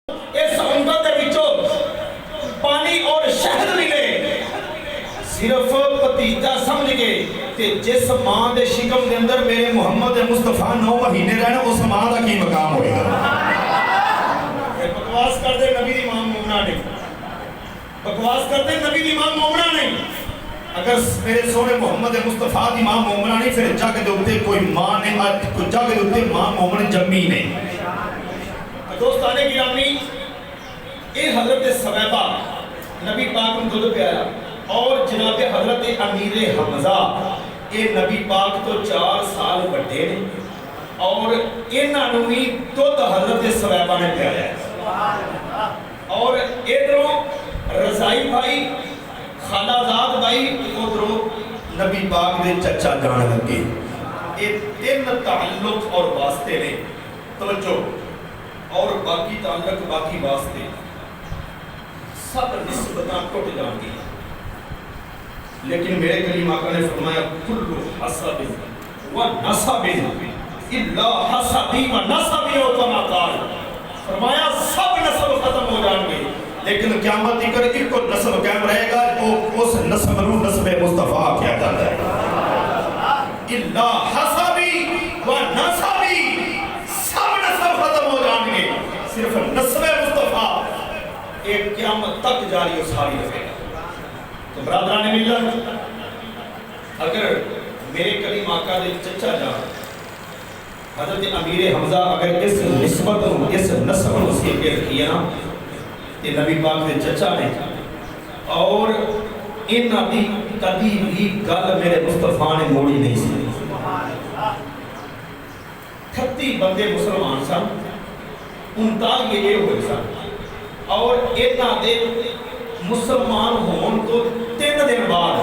اس امت دے وچوں پانی اور شہد ملے صرف پتیجا سمجھ کے کہ جس ماں دے شکم دے اندر میرے محمد مصطفیٰ 9 مہینے رہنا اس ماں دا کی مقام ہوئے گا. بکواس کر دے نبی دی ماں مومنہ نہیں, بکواس کر دے نبی دی ماں مومنہ نہیں. اگر میرے سونے محمد مصطفیٰ دی ماں مومنہ نہیں پھر جگ دے اتے کوئی ماں نے جگ دے اتے ماں مومن جمی نہیں. دوستان گرامی یہ حضرت سویبہ نبی پاک کو دودھ پیارا اور جناب حضرت امیر حمزہ یہ نبی پاک تو 4 سال بڑھے نے اور انہاں نوں بھی دودھ حضرت سویبہ نے پیارا ہے. اور ادھروں رضائی بھائی خالہ زاد بھائی ادھروں نبی پاک دے چچا جان لگے. یہ 3 تعلق اور واسطے نے توجہ اور باقی تعلق باقی واسطے سب نسبتاں ٹوٹ جان گی. لیکن میرے کریم آقا نے فرمایا کل حسب و نسب الا حسبی و نسبی و کما قال, فرمایا سب نسب ختم ہو جان گے لیکن قیامت تک ایک کو نسب قائم رہے گا. اس نسب نو نسب مصطفیٰ کیا جاتا ہے. الا حسبی و نسبی, سب نسب ختم ہو جان گے صرف نسب مصطفیٰ ایک قیامت تک جاری و ساری رہے گا. تو برادران ملت اگر میرے کریم آقا دے چچا جان حضرت امیر حمزہ اگر اس نسبت اس نسب اسی کے رکھی ہے نا یہ نبی پاک دے چچا نے اور ان نبی کبھی بھی گل میرے مصطفیٰ نے موڑی نہیں سی. 38 بندے مسلمان سن 39 یہ ہوئے سن اور اتنا دے مسلمان ہون تو 3 دن بعد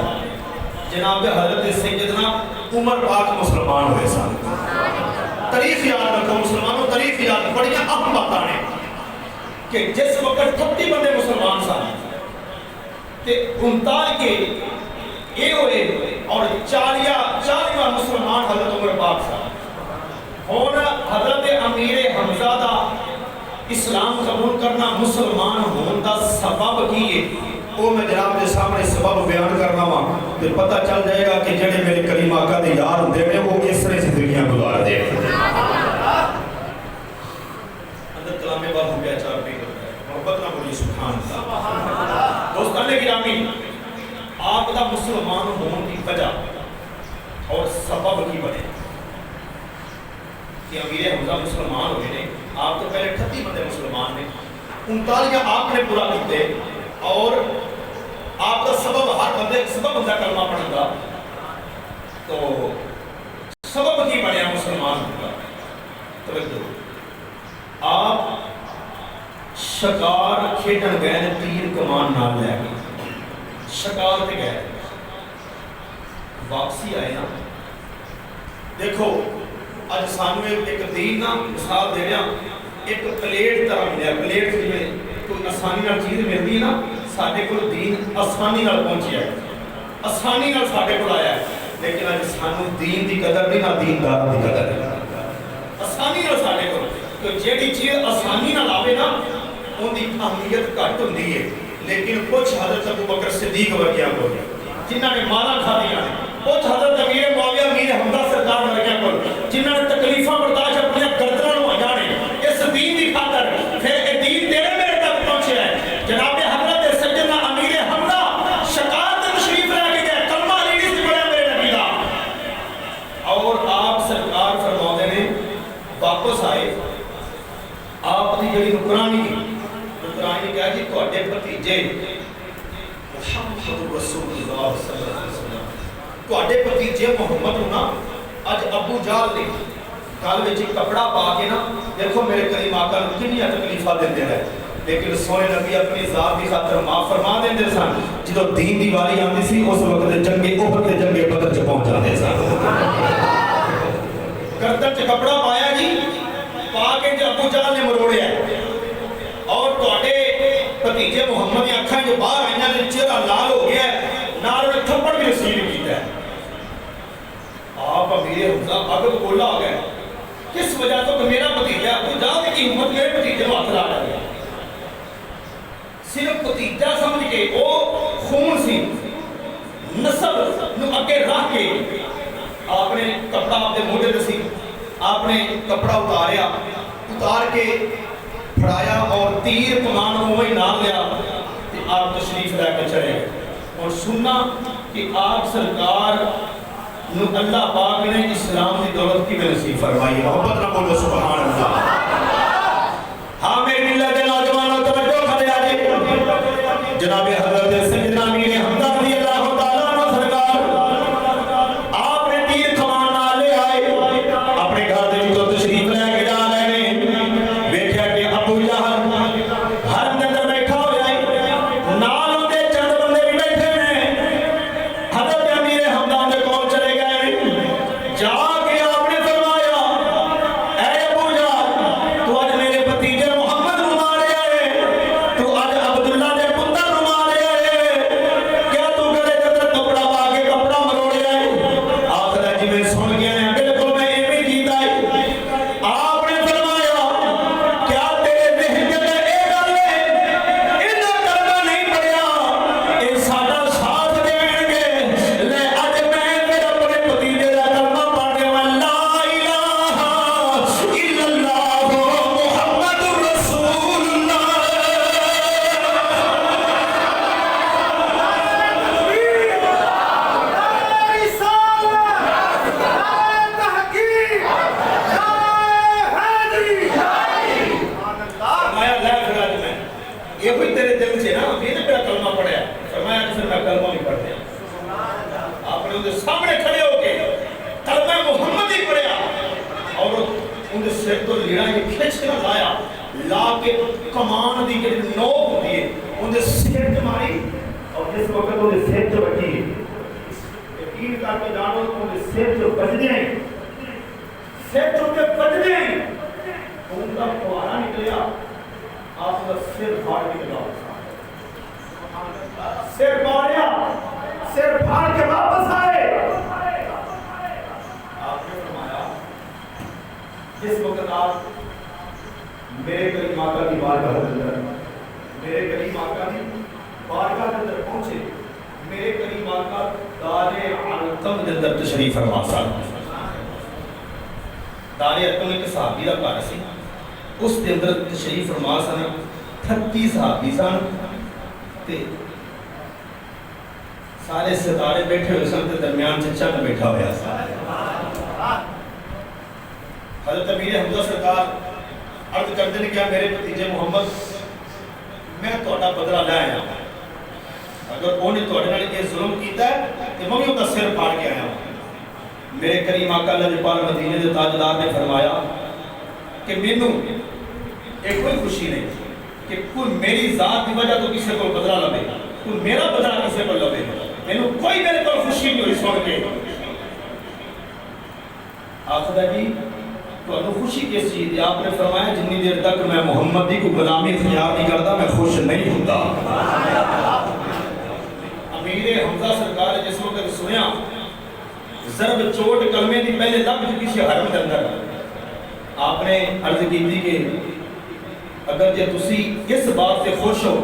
جناب حضرت سیدنا عمر پاک مسلمان ہوئے سن. تاریخ یاد رکھو مسلمانوں, تاریخ یاد بڑی اہم باتاں نے کہ جس وقت 38 بندے مسلمان سن تے 39 کے یہ ہوئے اور 40واں مسلمان حضرت عمر پاک سن. اور حضرت امیر حمزہ دا اسلام قبول کرنا مسلمان ہون دا سبب کی ہے وہ میں جناب دے سامنے سبب بیان کرنا ہوں تو پتہ چل جائے گا کہ جڑے میرے کریم آقا دے یار ہوندے نے وہ اس طرح زندگیاں گزار دے. اندر کلام باب ہو گیا 4 پہ محبت نہ بولی سبحان اللہ. دوستان گرامی آپ دا مسلمان ہون کی وجہ اور سبب کی بنے کہ امیر حمزہ مسلمان ہوئے نے. آپ تو پہلے 38 بندے مسلمان نے 39 آپ نے پورا کیتے اور آپ کا سبب ہر بندے سبب بندہ کلمہ پڑھن گا تو سبب کی بنیا مسلمان ہوگا. توجہ آپ شکار کھیڈن گئے تیر کمان نال لے گئے شکار تے گئے واپسی آئے نا. دیکھو اج سانو ایک دین نا مثال دے رہا ایک پلیٹ طرح ملیا. پلیٹ جویں کوئی آسانی نال چیز ملدی ہے نا ساڈے کول دین آسانی نال پہنچیا ہے آسانی نال ساڈے کول آیا ہے. لیکن اج سانو دین دی قدر نہیں نہ دیندار دی قدر ہے. آسانی نال ساڈے کول کہ جیڑی چیز آسانی نال آوے نا ان دی اہمیت گھٹ ہوندی ہے. لیکن کچھ حضرت ابو بکر صدیق ورگیاں کو جنہاں نے مالا کھادیاں نے, کچھ حضرت امیر معاویہ امیر حمزہ سرکار ورگیاں کو جنہاں نے تکلیفاں برداشت اپنی گردناں نوں ہوئیاں نے اس دین دی خاطر پھر اے دین تیرے میرے تک پہنچیا ہے. جناب حضرت سیدنا امیر حمزہ شکار تے تشریف لے کے گئے کلمہ لیڈیز تے بڑا میرے نبی دا اور آپ سرکار فرماتے نے واپس آئے آپ دی جڑی نکرانی کہا کہ تواڈے بھتیجے محمد رسول اللہ صلی اللہ علیہ وسلم تواڈے بھتیجے محمد نوں نا اج ابو جہل نے گل وچ کپڑا پا کے نا دیکھو میرے کریم آقا نوں کنیاں تکلیفاں دیندے رہے لیکن سونے نبی اپنی ذات کی خاطر معاف فرما دیندے سن. جدوں دین دی واری آندی سی اس وقت جنگ احد تے جنگ بدر چ پہنچ جاندے سن. گردن چ کپڑا پایا جی پا کے جو ابو جہل نے مروڑیا اور تواڈے بھتیجے محمد دی اکھاں جو باہر آئیاں نے چہرہ لال ہو گیا ہے نال نے تھپڑ بھی رسید کیتا ہے. آپ امیر حمزہ اگ بولا ہو گئے کس وجہ تو کہ میرا بھتیجا ابو جہل کی ہمت میرے بھتیجے کو ہاتھ لا گیا بھتیجا سمجھ کے وہ خون سی نسل نو اگے رکھ کے آپ نے کپڑا آپ نے موڈے سی آپ نے کپڑا اتار کے پھڑایا اور تیر کمان وہی نام لیا کہ آپ تشریف لے کے چلے اور سننا کہ آپ سرکار نو اللہ پاک نے اسلام کی دولت کی میں نصیب فرمائی محبت نہ بولو سبحان اللہ ہاں میری ملت نوجوانوں توجہ کرے آجے جناب حضرت سیدنا امیر حمزہ رضی اللہ تعالیٰ عنہ سرکار آپ نے تیر کمان نہ لے آئے اپنے گھر دے تو تشریف لے کے جا رہے ہیں ویکھیا کہ ابو جہل ہر اندر بیٹھا ہو جائے نال دے چند بندے بھی بیٹھے ہیں حضرت امیر حمزہ دے کول چلے گئے جا کے آپ نے فرمایا اے ابو جہل تو آج میرے بھتیجے محمد نو مارے آئے تو آج عبداللہ دے پتر نو مارے آئے کیا تو گلے دے اندر کپڑا پا کے کپڑا مروڑے آئے آخر جی میں سن گیا ہے بالکل میں ایویں کیتا ہے آپ نے فرمایا کیا تیرے ذہن دے اندر اے گل ہے انہاں کلمہ نہیں پڑھیا اے ساڈا ساتھ دین گے لے اج میں پھر اپنے بھتیجے دا کلمہ پڑھنے والا لا الہ الا اللہ محمد رسول اللہ فرمایا لے پھر آج میں یہ کوئی تیرے دل سے نا یہ نے میرا کلمہ پڑھیا فرمایا کہ پھر میں کلمہ نہیں پڑھیا آپ نے ان کے سامنے کھڑے ہو کے کلمہ محمد ہی پڑھیا اور ان کے سر تو لیڑا یہ کھچ کے لایا لا کے کمان دی کہ نوک ہوتی ہے ان کے سر سے ماری اور جس وقت ان کے سر سے بچی ہے یقین کر کے جانو ان کے سر سے بچ جائیں سر سے بچ جائیں ان کا پوارا نکلیا آپ کا سر پھاڑ نکلا سر پھاڑیا سر پھاڑ کے واپس آئے آپ نے فرمایا جس وقت آپ میرے کریم آقا کی بارگاہ کے اندر میرے کریم آقا کی بارگاہ کے اندر پہنچے میرے کریم آقا دار ارقم کے اندر تشریف فرما سن دار ارقم ایک صحابی کا گھر سی اس کے اندر تشریف فرما سن 38 صحابی سن تے سارے ستارے بیٹھے ہوئے سن تے درمیان چچا نہ بیٹھا ہوا سا حضرت امیر حمزہ سرکار عرض کرتے ہیں کیا میرے بھتیجے محمد میں تہاڈا بدلہ لے آیا اگر انہیں تہاڈے نال یہ ظلم کیتا ہے تے میں بھی ان دا سر پھاڑ کے آیا میرے کریم آقا اللہ پاک مدینے دے تاجدار نے فرمایا کہ مینوں ایک کوئی خوشی نہیں کہ کوئی میری ذات کی وجہ تو کسی کو بدلہ لے کوئی میرا بدلہ کسی کو لے مینوں کوئی میرے کو خوشی نہیں ہوئی سن کے آخر جی تو خوشی کس چیز دی آپ نے فرمایا جنی دیر تک میں محمد دی کو غلامی اختیار نہیں کرتا میں خوش نہیں ہوتا امیر حمزہ سرکار جس وقت سنیا ضرب چوٹ کلمے دی پہلے لب چکی سی حرم کے اندر آپ نے عرض کی تھی کہ اگر جے تسی اس بات سے خوش ہو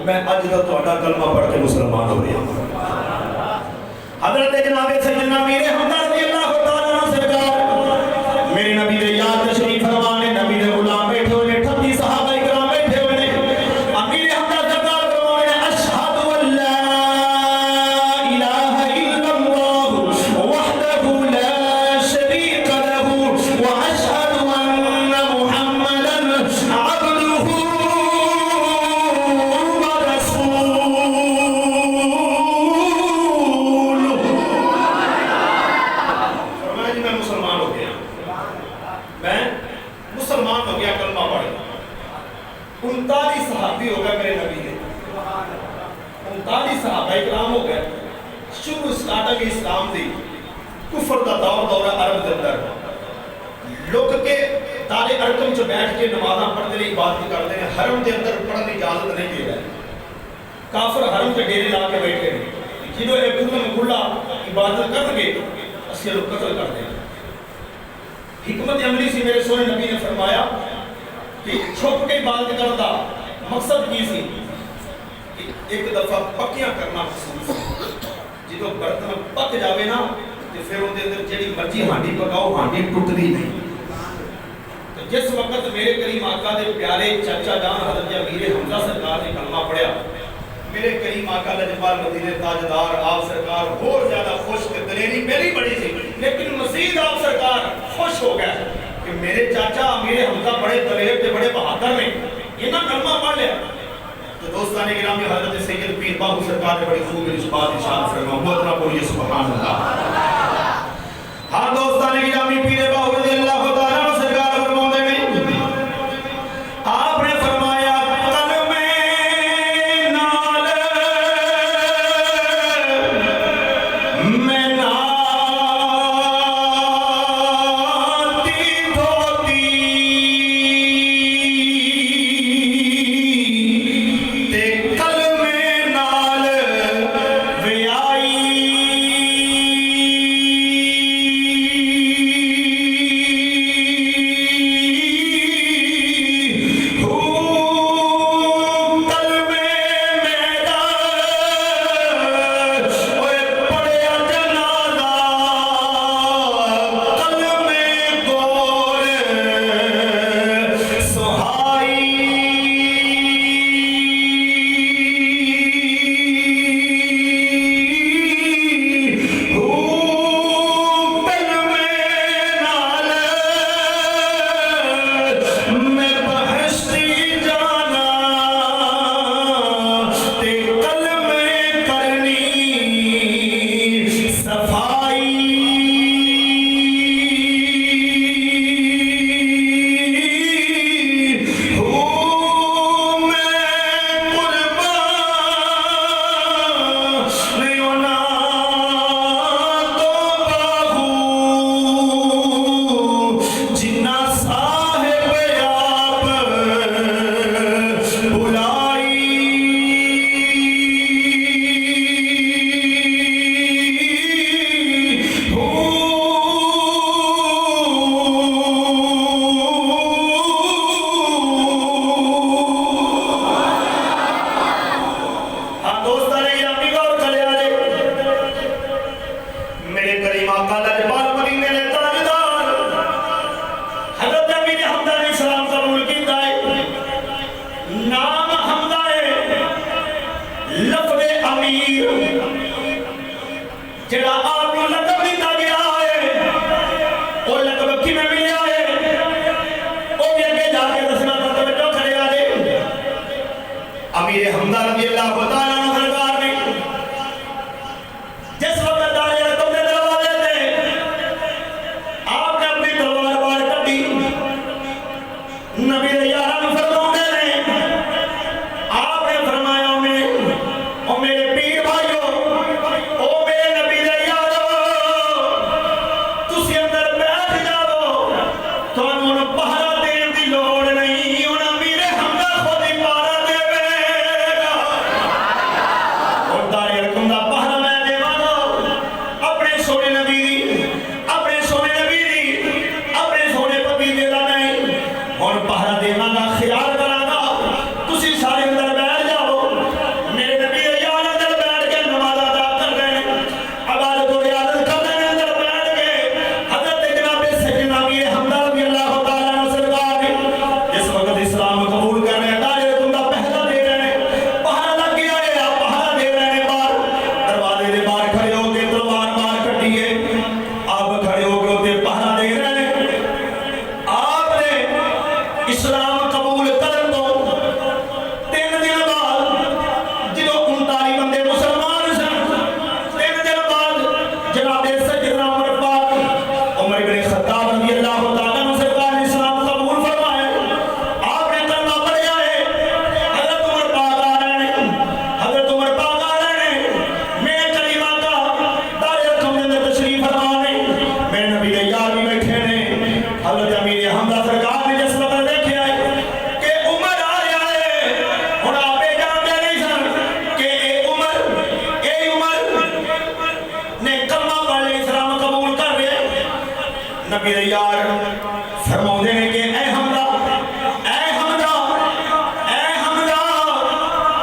میں اج دا تہاڈا کلمہ پڑھ کے مسلمان ہو رہا ہوں حضرت جناب سیدنا امیر حمزہ رضی اللہ تعالی عنہ سرکار میرے نبی دے یاد تشریف فرمانے نبی دے غلام بیٹھے ہوئے 38 صحابہ کرام بیٹھے ہوئے امیر حمزہ سرکار فرمانے اشہد ان لا الہ الا اللہ وحدہ لا شریک لہ واشہد ان محمدا عبدہ ورسولہ فرمایا جی میں مسلمان ہو گیا میں مسلمان ہو گیا کلمہ پڑھ گیا 39 صحابی ہو گئے میرے نبی کے 39 صحابہ اکرام ہو گئے شروع سٹارٹنگ اسلام دی کفر دا دور عرب کے اندر لوگ کے دار ارقم جو بیٹھ کے نمازاں پڑھتے ہیں عبادت کرتے ہیں حرم کے اندر پڑھنے کی اجازت نہیں دی رہے کافر حرم کے ڈیرے لا کے بیٹھے ہیں جنہوں ایک میں کھلا عبادت کر کے اسی لوگ قتل کرتے ہیں حکمت عملی سی میرے سونے نبی نے فرمایا کہ چھپ کے عبادت کرتا مقصد کی سی ایک دفعہ پکیاں کرنا پسند سی جدو برتن پک جاوے نا تو پھر ان اندر جڑی مرضی ہانڈی پکاؤ ہانڈی ٹوٹتی نہیں. تو جس وقت میرے کریم آقا دے پیارے چاچا جان حضرت امیر حمزہ سرکار نے کلمہ پڑھیا میرے کریم آقا لجپال مدینے تاجدار آپ سرکار اور زیادہ خوش کہ دلیری میری بڑی سی لیکن مزید آپ سرکار خوش ہو گئے کہ میرے چاچا امیر حمزہ بڑے دلیر تے بڑے بہادر نے یہ نہ کلمہ پڑھ لیا. تو دوستان گرامی حضرت سید پیر باہو سرکار نے بڑی خوب اس بات ارشاد فرمایا محمد نہ بولیے سبحان اللہ. ہاں دوستان گرامی پیر باہو رضی اللہ تعالیٰ عنہ سرکار فرماتے ہیں آپ نے فرمایا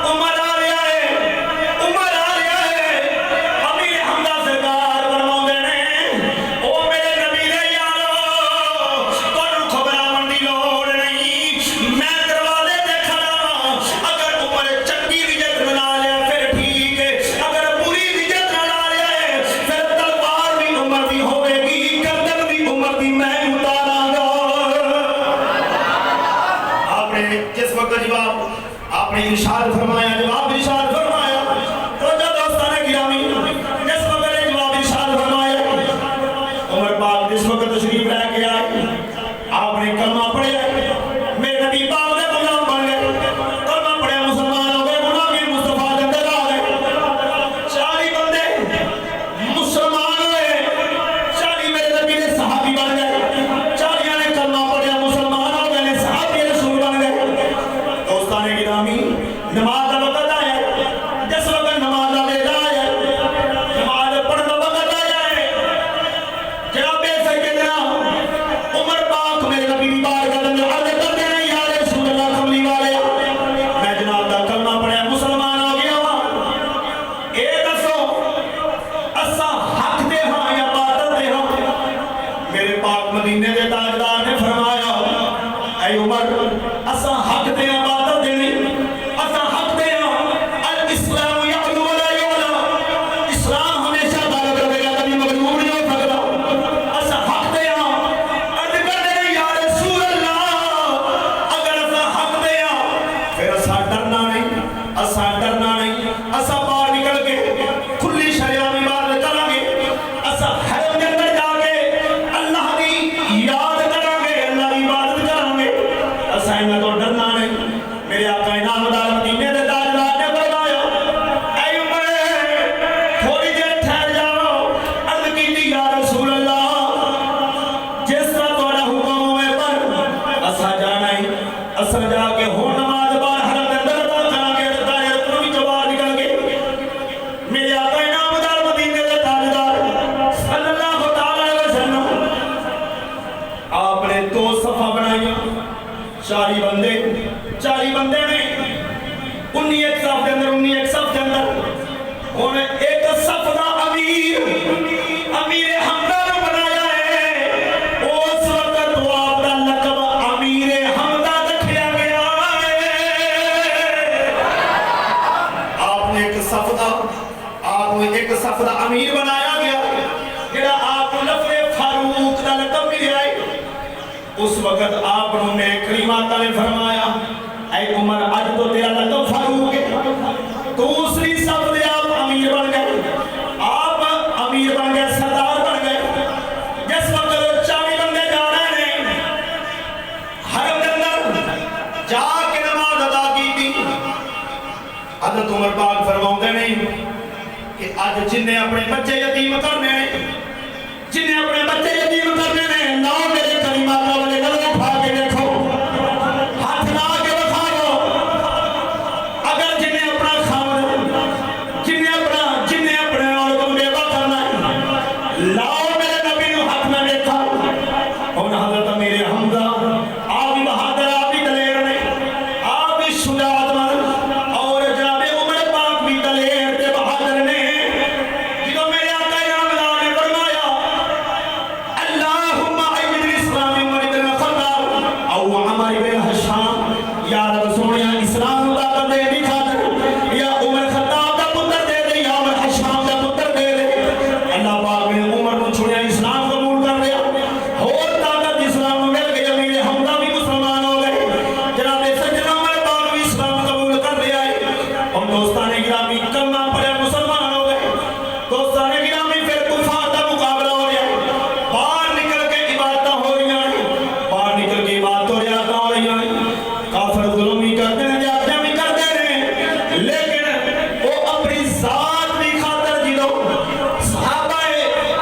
عمر آ رہا جواب آپ نے ارشاد فرمایا، جواب ارشاد فرمایا۔ تو جب دوستان گرامی جس وقت نے جواب ارشاد فرمایا، عمر پاک جس وقت تشریف لے کے آئے، آپ نے کلمہ پڑھا، میرے نبی پاک نے غلام بن گئے، کلمہ پڑھا، مسلمان ہو گئے، غلامی مصطفیٰ کے اندر آ گئے۔ 40 بندے مسلمان ہوئے، 40 میرے نبی نے صحابی بن گئے، 40 نے کلمہ پڑھا، مسلمان ہو گئے، صحابی رسول بن گئے۔ دوستان گرامی نماز کا وقت آیا، جس وقت نماز کا ویلا آیا، نماز پڑھنے کا وقت آیا ہے، جناب سیدنا عمر پاک میرے نبی کی بارگاہ میں عرض کرتے ہیں، یا رسول اللہ کملی والے، میں جناب دا کلمہ پڑھیا مسلمان ہو گیا ہوں، اے دسو اسا حق دے ہاں یا باطل دے ہاں؟ میرے پاک مدینے دے تاجدار نے فرمایا، اے عمر اسا حق دے ہاں باطل دے نہیں، اسا حق دے ہاں، الاسلام یعلو ولا یعلا، اسلام ہمیشہ غالب رہے گا، کبھی مغلوب نہیں ہو سکتا۔ اسا حق دے ہاں، عرض کرتے ہیں یا رسول اللہ، اگر اسا حق دے ہاں پھر اسا ڈرنا نہیں، اسا ڈرنا نہیں، اسا باہر نکل کے کھلی شریعہ میں عبادت کریں گے، اسا حرم کے اندر جا کے اللہ کی یاد کریں گے، اللہ کی عبادت کریں گے، اسا انہاں تو ڈرنا نہیں۔ میرے آقا انعامدار مدینے دے تاجدار نے فرمایا، اے عمر تھوڑی دیر ٹھہر جاؤ، عرض کیتی یا رسول اللہ جس طرح تھوڑا حکم ہوئے پر اسا جانا ہی، اسا جا کے ہو نماز بار حرم کے اندر ادا کریں گے، دائرہ تنوی جو باہر نکل گے۔ میرے آقا انعامدار مدینے دے تاجدار صلی اللہ تعالی وسلم آپ نے 2 صفحہ بنائیا، 40 بندے نے 19 ایک صف کے اندر، 19 ایک صف کے اندر انہیں ایک صف دا امیر حمزہ نے بنایا ہے، اس وقت وہ آپ کا لقب امیر حمزہ رکھیا گیا ہے۔ آپ نے ایک صف دا امیر بنایا گیا، جڑا آپ کو لفظ فاروق دا لقب ملیا ہے۔ اس وقت آپ نے کریمہ آقا نے فرمایا، اے عمر آج تو تیرا لقب فاروق ہے، دوسری صف دے آپ امیر بن گئے، آپ امیر بن گئے، سردار بن گئے۔ جس وقت 40 بندے جا رہے ہیں حرم کے اندر جا کے نماز ادا کی تھی، حضرت عمر پاک فرماتے نہیں کہ آج جن نے اپنے بچے یتیم کرنے ہیں، جن نے اپنے بچے یتیم کرنے ہیں، نہ میرے کریمہ آقا والے گلے اٹھا کے دیکھو، ہاتھ لا کے بکھاؤ، اگر جن نے اپنا خامن، جن نے اپنے عورت کو بیوہ کرنا ہے، لاؤ میرے نبی نے ہاتھ میں دیکھا۔ اور حضرت امیر حمزہ آپ بھی بہادر، آپ بھی دلیر نے، آپ بھی شجاعت مند، اور جناب عمر پاک بھی دلیر تے بہادر نے۔ جدو میرے آقا انعامدار نے فرمایا، اللہم اعز الاسلام عمر بن الخطاب او عمر بن حشام، یا رب سونیا اسلام دا طاقت دے دی خاطر، یا عمر خطاب دا پتر دے دے، یا عمر حشام دا پتر دے دے۔ اللہ پاک نے عمر کو چھوڑیا، اسلام قبول کر لیا، اور طاقت اسلام کو مل گئی، امیر حمزہ بھی مسلمان ہو گئے، جناب سیدنا عمر پاک بھی اسلام قبول کر لیا ہے، اور دوستان گرامی کلمہ پڑھا مسلمان ہو گئے۔ دوستان گرامی پھر کفار کا مقابلہ ہو رہا ہے، باہر نکل کے عبادتیں ہو رہی ہیں، باہر نکل کے عبادت ہو رہی ہیں، کافر ظلم بھی کرتے ہیں، زیادتیاں بھی کرتے ہیں، لیکن وہ اپنی ذات کی خاطر جدو صحابہ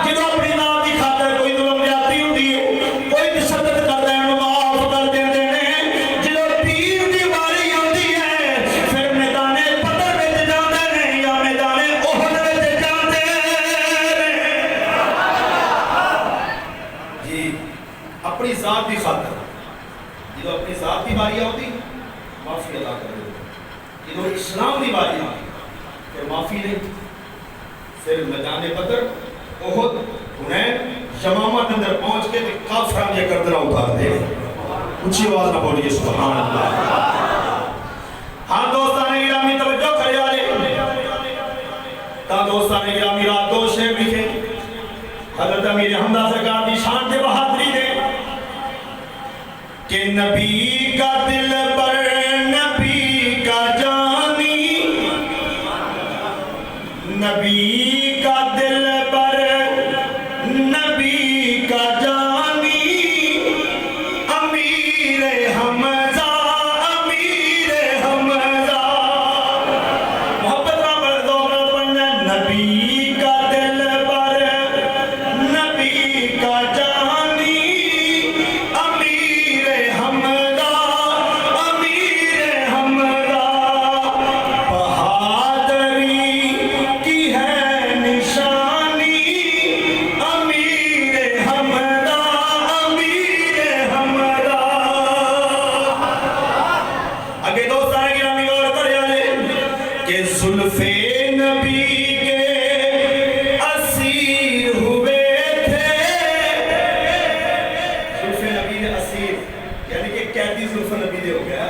جدو اپنی ذات کی خاطر کوئی ظلم زیادتی ہوتی ہے، کوئی تشدد کرتے ہیں، معاف کر دیتے ہیں، جدو تیر کی باری آتی ہے پھر میدان بدر میں جاتے ہیں یا میدان احد میں جاتے ہیں۔ جی اپنی ذات کی خاطر جدو اپنی ذات کی باری ہوتی معافی ادا کر دیتے، جدو اسلام کی باری آتی پھر معافی نہیں، پھر میدان بدر احد حنین یمامہ کے اندر پہنچ کے کافران یہ گردنہ اتار دے۔ اچھی آواز نہ بولیے سبحان اللہ۔ ہاں دوستان گرامی توجہ کرے والے، تا دوستان گرامی رات 2 شعر لکھے، حضرت امیر حمزہ سرکار کی شان سے بہادری دے کہ نبی کا دل پر نبی دوستان گرامی غور کریا جے کہ زلفے نبی کے اسیر ہوئے تھے. زلفے نبی دے اسیر یعنی کہ قیدی زلف نبی دے ہو گیا.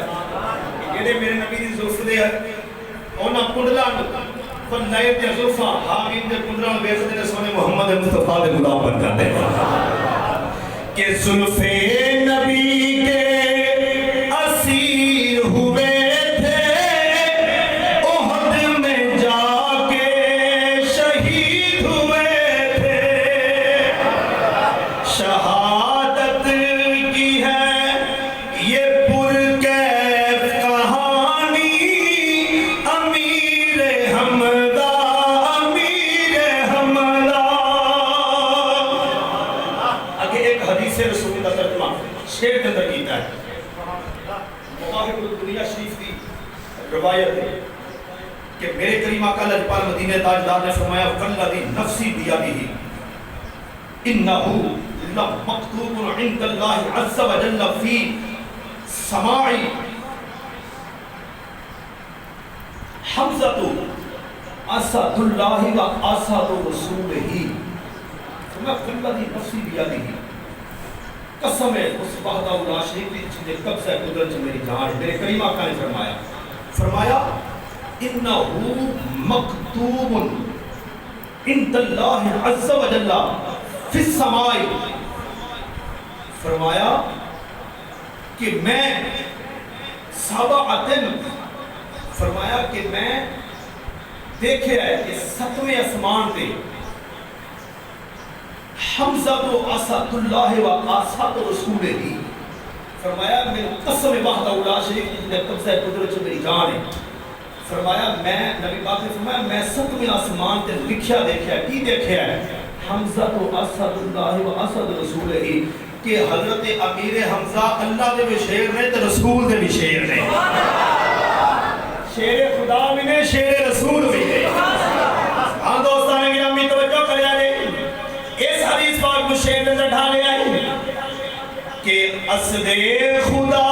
جڑے میرے نبی دی زلف دے انہاں کنڈلاں پر نئے تے زلفاں حامین دے کنڈلاں ویکھدے نے سونے محمد مصطفیٰ دے غلام بن جاندے کہ زلفے نبی کے اسیر ہوئے تھے احد میں جا کے شہید ہوئے تھے. شہادت کی ہے یہ پرکیف کہانی امیر حمدہ آگے ایک حدیث رسول کا ترجمہ شعر کے اندر کیتا ہے. مواہب الدنیا شریف کی روایت ہے کہ میرے کریم آقا لجپال مدینہ تاجدار نے فرمایا والذی نفسی بیدہ انہ لمکتوب عند اللہ عز وجل فی سماع حمزۃ اسد اللہ و اسد رسولہ. والذی نفسی بیدہ قسم ہے اس وحدہ لا شریک کی جس نے قبضہ قدرت میری جان. میرے کریم آقا نے فرمایا انہ مکتوب عند اللہ عز وجل فی السماء. فرمایا کہ میں سبعۃ فرمایا کہ میں دیکھے ہے کہ ستویں اسمان پہ حمزہ و اسد اللہ و اسد رسولہ. فرمایا میں قسم وحدہ لا شریک نے قبضہ قدرت میری جان ہے. فرمایا میں نبی پاک نے فرمایا میں ستویں آسمان تے لکھیا دیکھیا کی دیکھیا ہے حمزہ و اسد اللہ و اسد رسولہ کہ حضرت امیر حمزہ اللہ دے بھی شیر نے تے رسول دے بھی شیر نے. شیر خدا بھی نے شیر رسول بھی نے. ہاں دوستان گرامی توجہ کریا جے اس حدیث پاک کو شیر نظر ڈھالے آئے کہ اسد خدا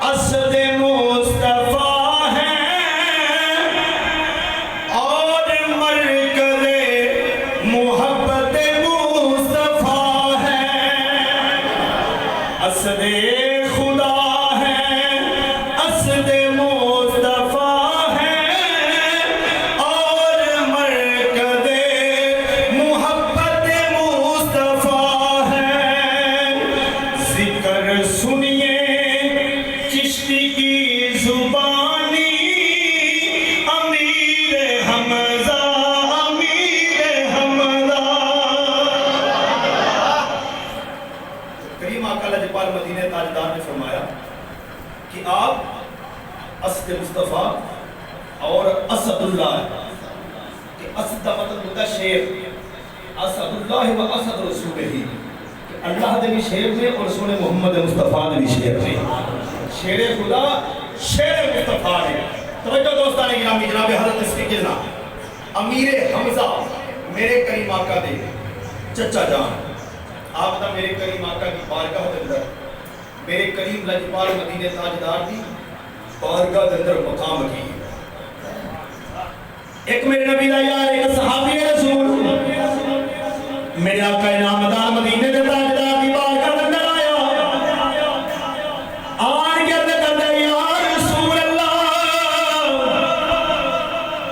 اسد مصطفیٰ ہے اور مرکز محبت مصطفیٰ ہے. اسد خدا ہے اسد مصطفیٰ ہے اور مرکز محبت مصطفیٰ ہے. ذکر سنیے چشتی کی زبانی امیر حمزہ کریم آقا لجپال مدینہ تاجدار نے فرمایا کہ آپ اسد مصطفیٰ اور اسد اللہ کہ اسد کا مطلب ہوتا ہے شیر اسد اللہ و اسد رسولہ کہ اللہ دے بھی شیر نے اور رسول محمد مصطفیٰ دے بھی شیر نے. شیر خدا شیر مصطفیٰ نے. توجہ دوستان گرامی جناب حضرت صدیق امیر حمزہ میرے کریم آقا دے چچا جان آپ دا میرے کریم آقا کی بارگاہ دے اندر میرے کریم لجپال مدینہ تاجدار دی بارگاہ دے اندر مقام کی. ایک میرے نبی دا یار ایک صحابی رسول میرے آقا انعامدار مدینہ دے تاجدار دی بارگاہ دے اندر آیا آن کے اندر کہتا ہے یا رسول اللہ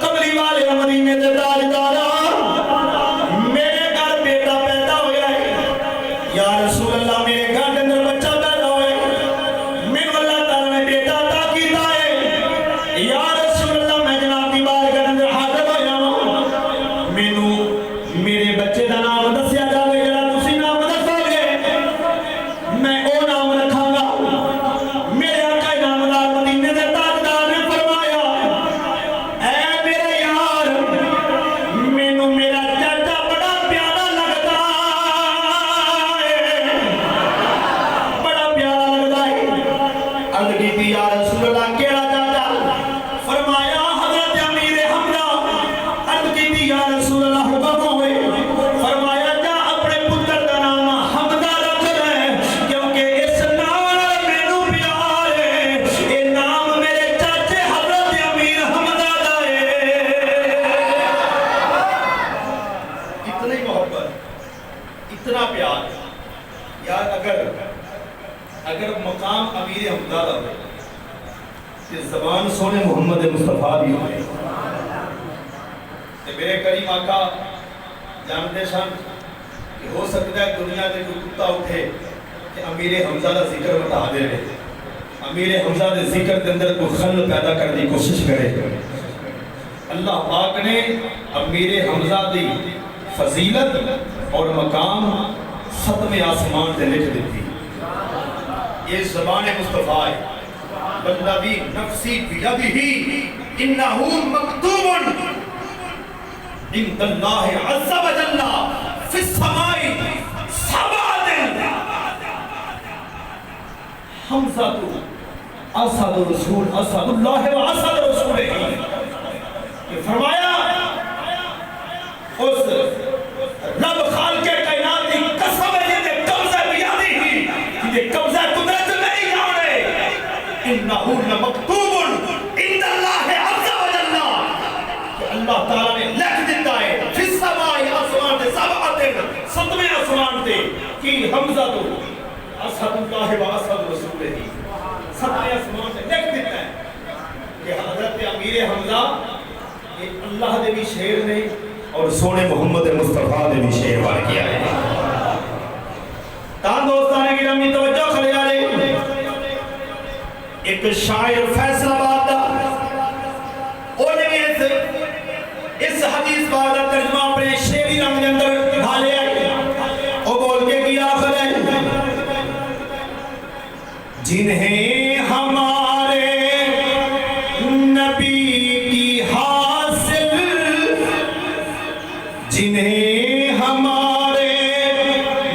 قبلی والے مدینہ دے تاجدار میرے گھر بیٹا پیدا ہویا ہے. یا رسول اللہ میرے گھر دے اندر بچہ پیدا ہویا ہے میں اللہ تعالیٰ نے بیٹا عطا کیتا ہے. یا رسول اللہ میں جناب دی بارگاہ دے اندر حاضر ہویا ہوں مینوں میرے بچے دا نام دسیا جاوے جڑا تسی کہ زبان سونے محمد مصطفیٰ بھی ہوئے کہ میرے کریم آقا جانتے شان کہ ہو سکتا ہے دنیا میں کوئی کتا اٹھے کہ امیر حمزہ کا ذکر بتا دے رہے امیر حمزہ کے ذکر کے اندر کوئی خلل پیدا کرنے کی کوشش کرے اللہ پاک نے امیر حمزہ دی فضیلت اور مقام ستمے آسمان سے لکھ دیتی یہ زبان مصطفیٰ ہے والذی نفسی بیدہ انہو مکتوب عند اللہ عز و جل فی السماء سبع دن حمزہ اسد رسول اسد اللہ و اسد رسول یہ فرمایا اس رب خالق کائنات کی قسم ہے یہ قبضہ بیادی ہی یہ قبضہ قدرت نہیں جانے انہو لمکتوب عند اللہ عز و جل کہ اللہ تعالیٰ نے لکھ دیتا ہے فی السماء آسمان دے سبع دن ستویں آسمان دے کہ حمزہ تو اسد اللہ و اسد رسول ہی ستویں آسمان سے لکھ دیتا ہے کہ حضرت امیر حمزہ یہ اللہ دے بھی شیر نے اور سونے محمد مصطفیٰ نے بھی شیر وار کیا ہے تاں دوستانے کی رمی توجہ کھلے آلے ایک شاعر فیصل آباد او نے اس حدیث بعد ترجمہ اپنے شیری رنگ اندر ڈھالے او بول کے کیا کریں جنہیں ہمارے نبی کی حاصل جنہیں ہمارے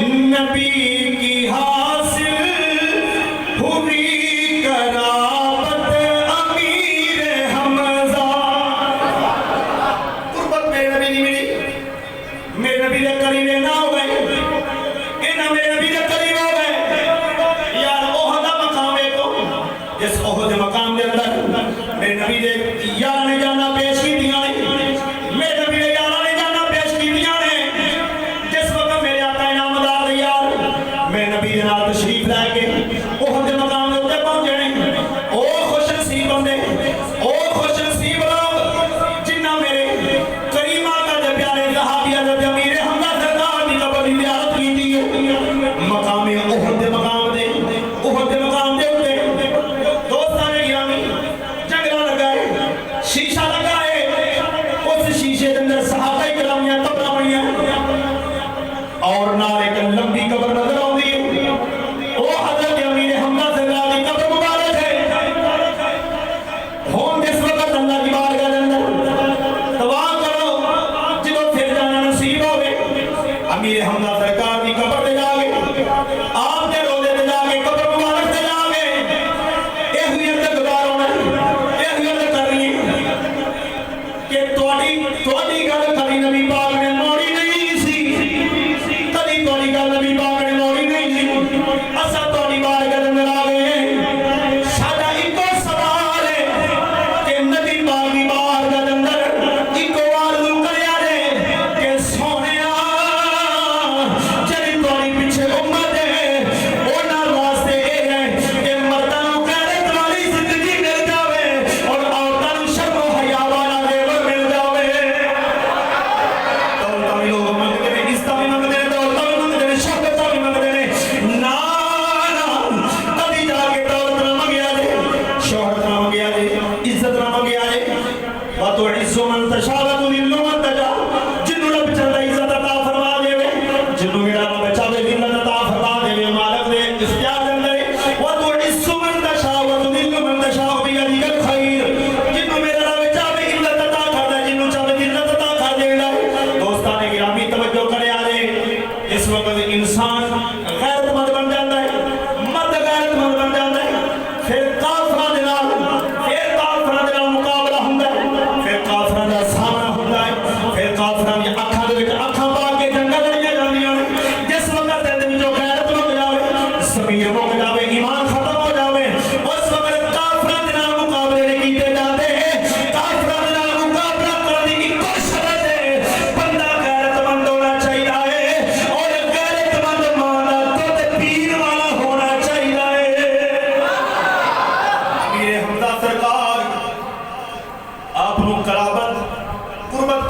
نبی کی حاصل ہوئی قرابت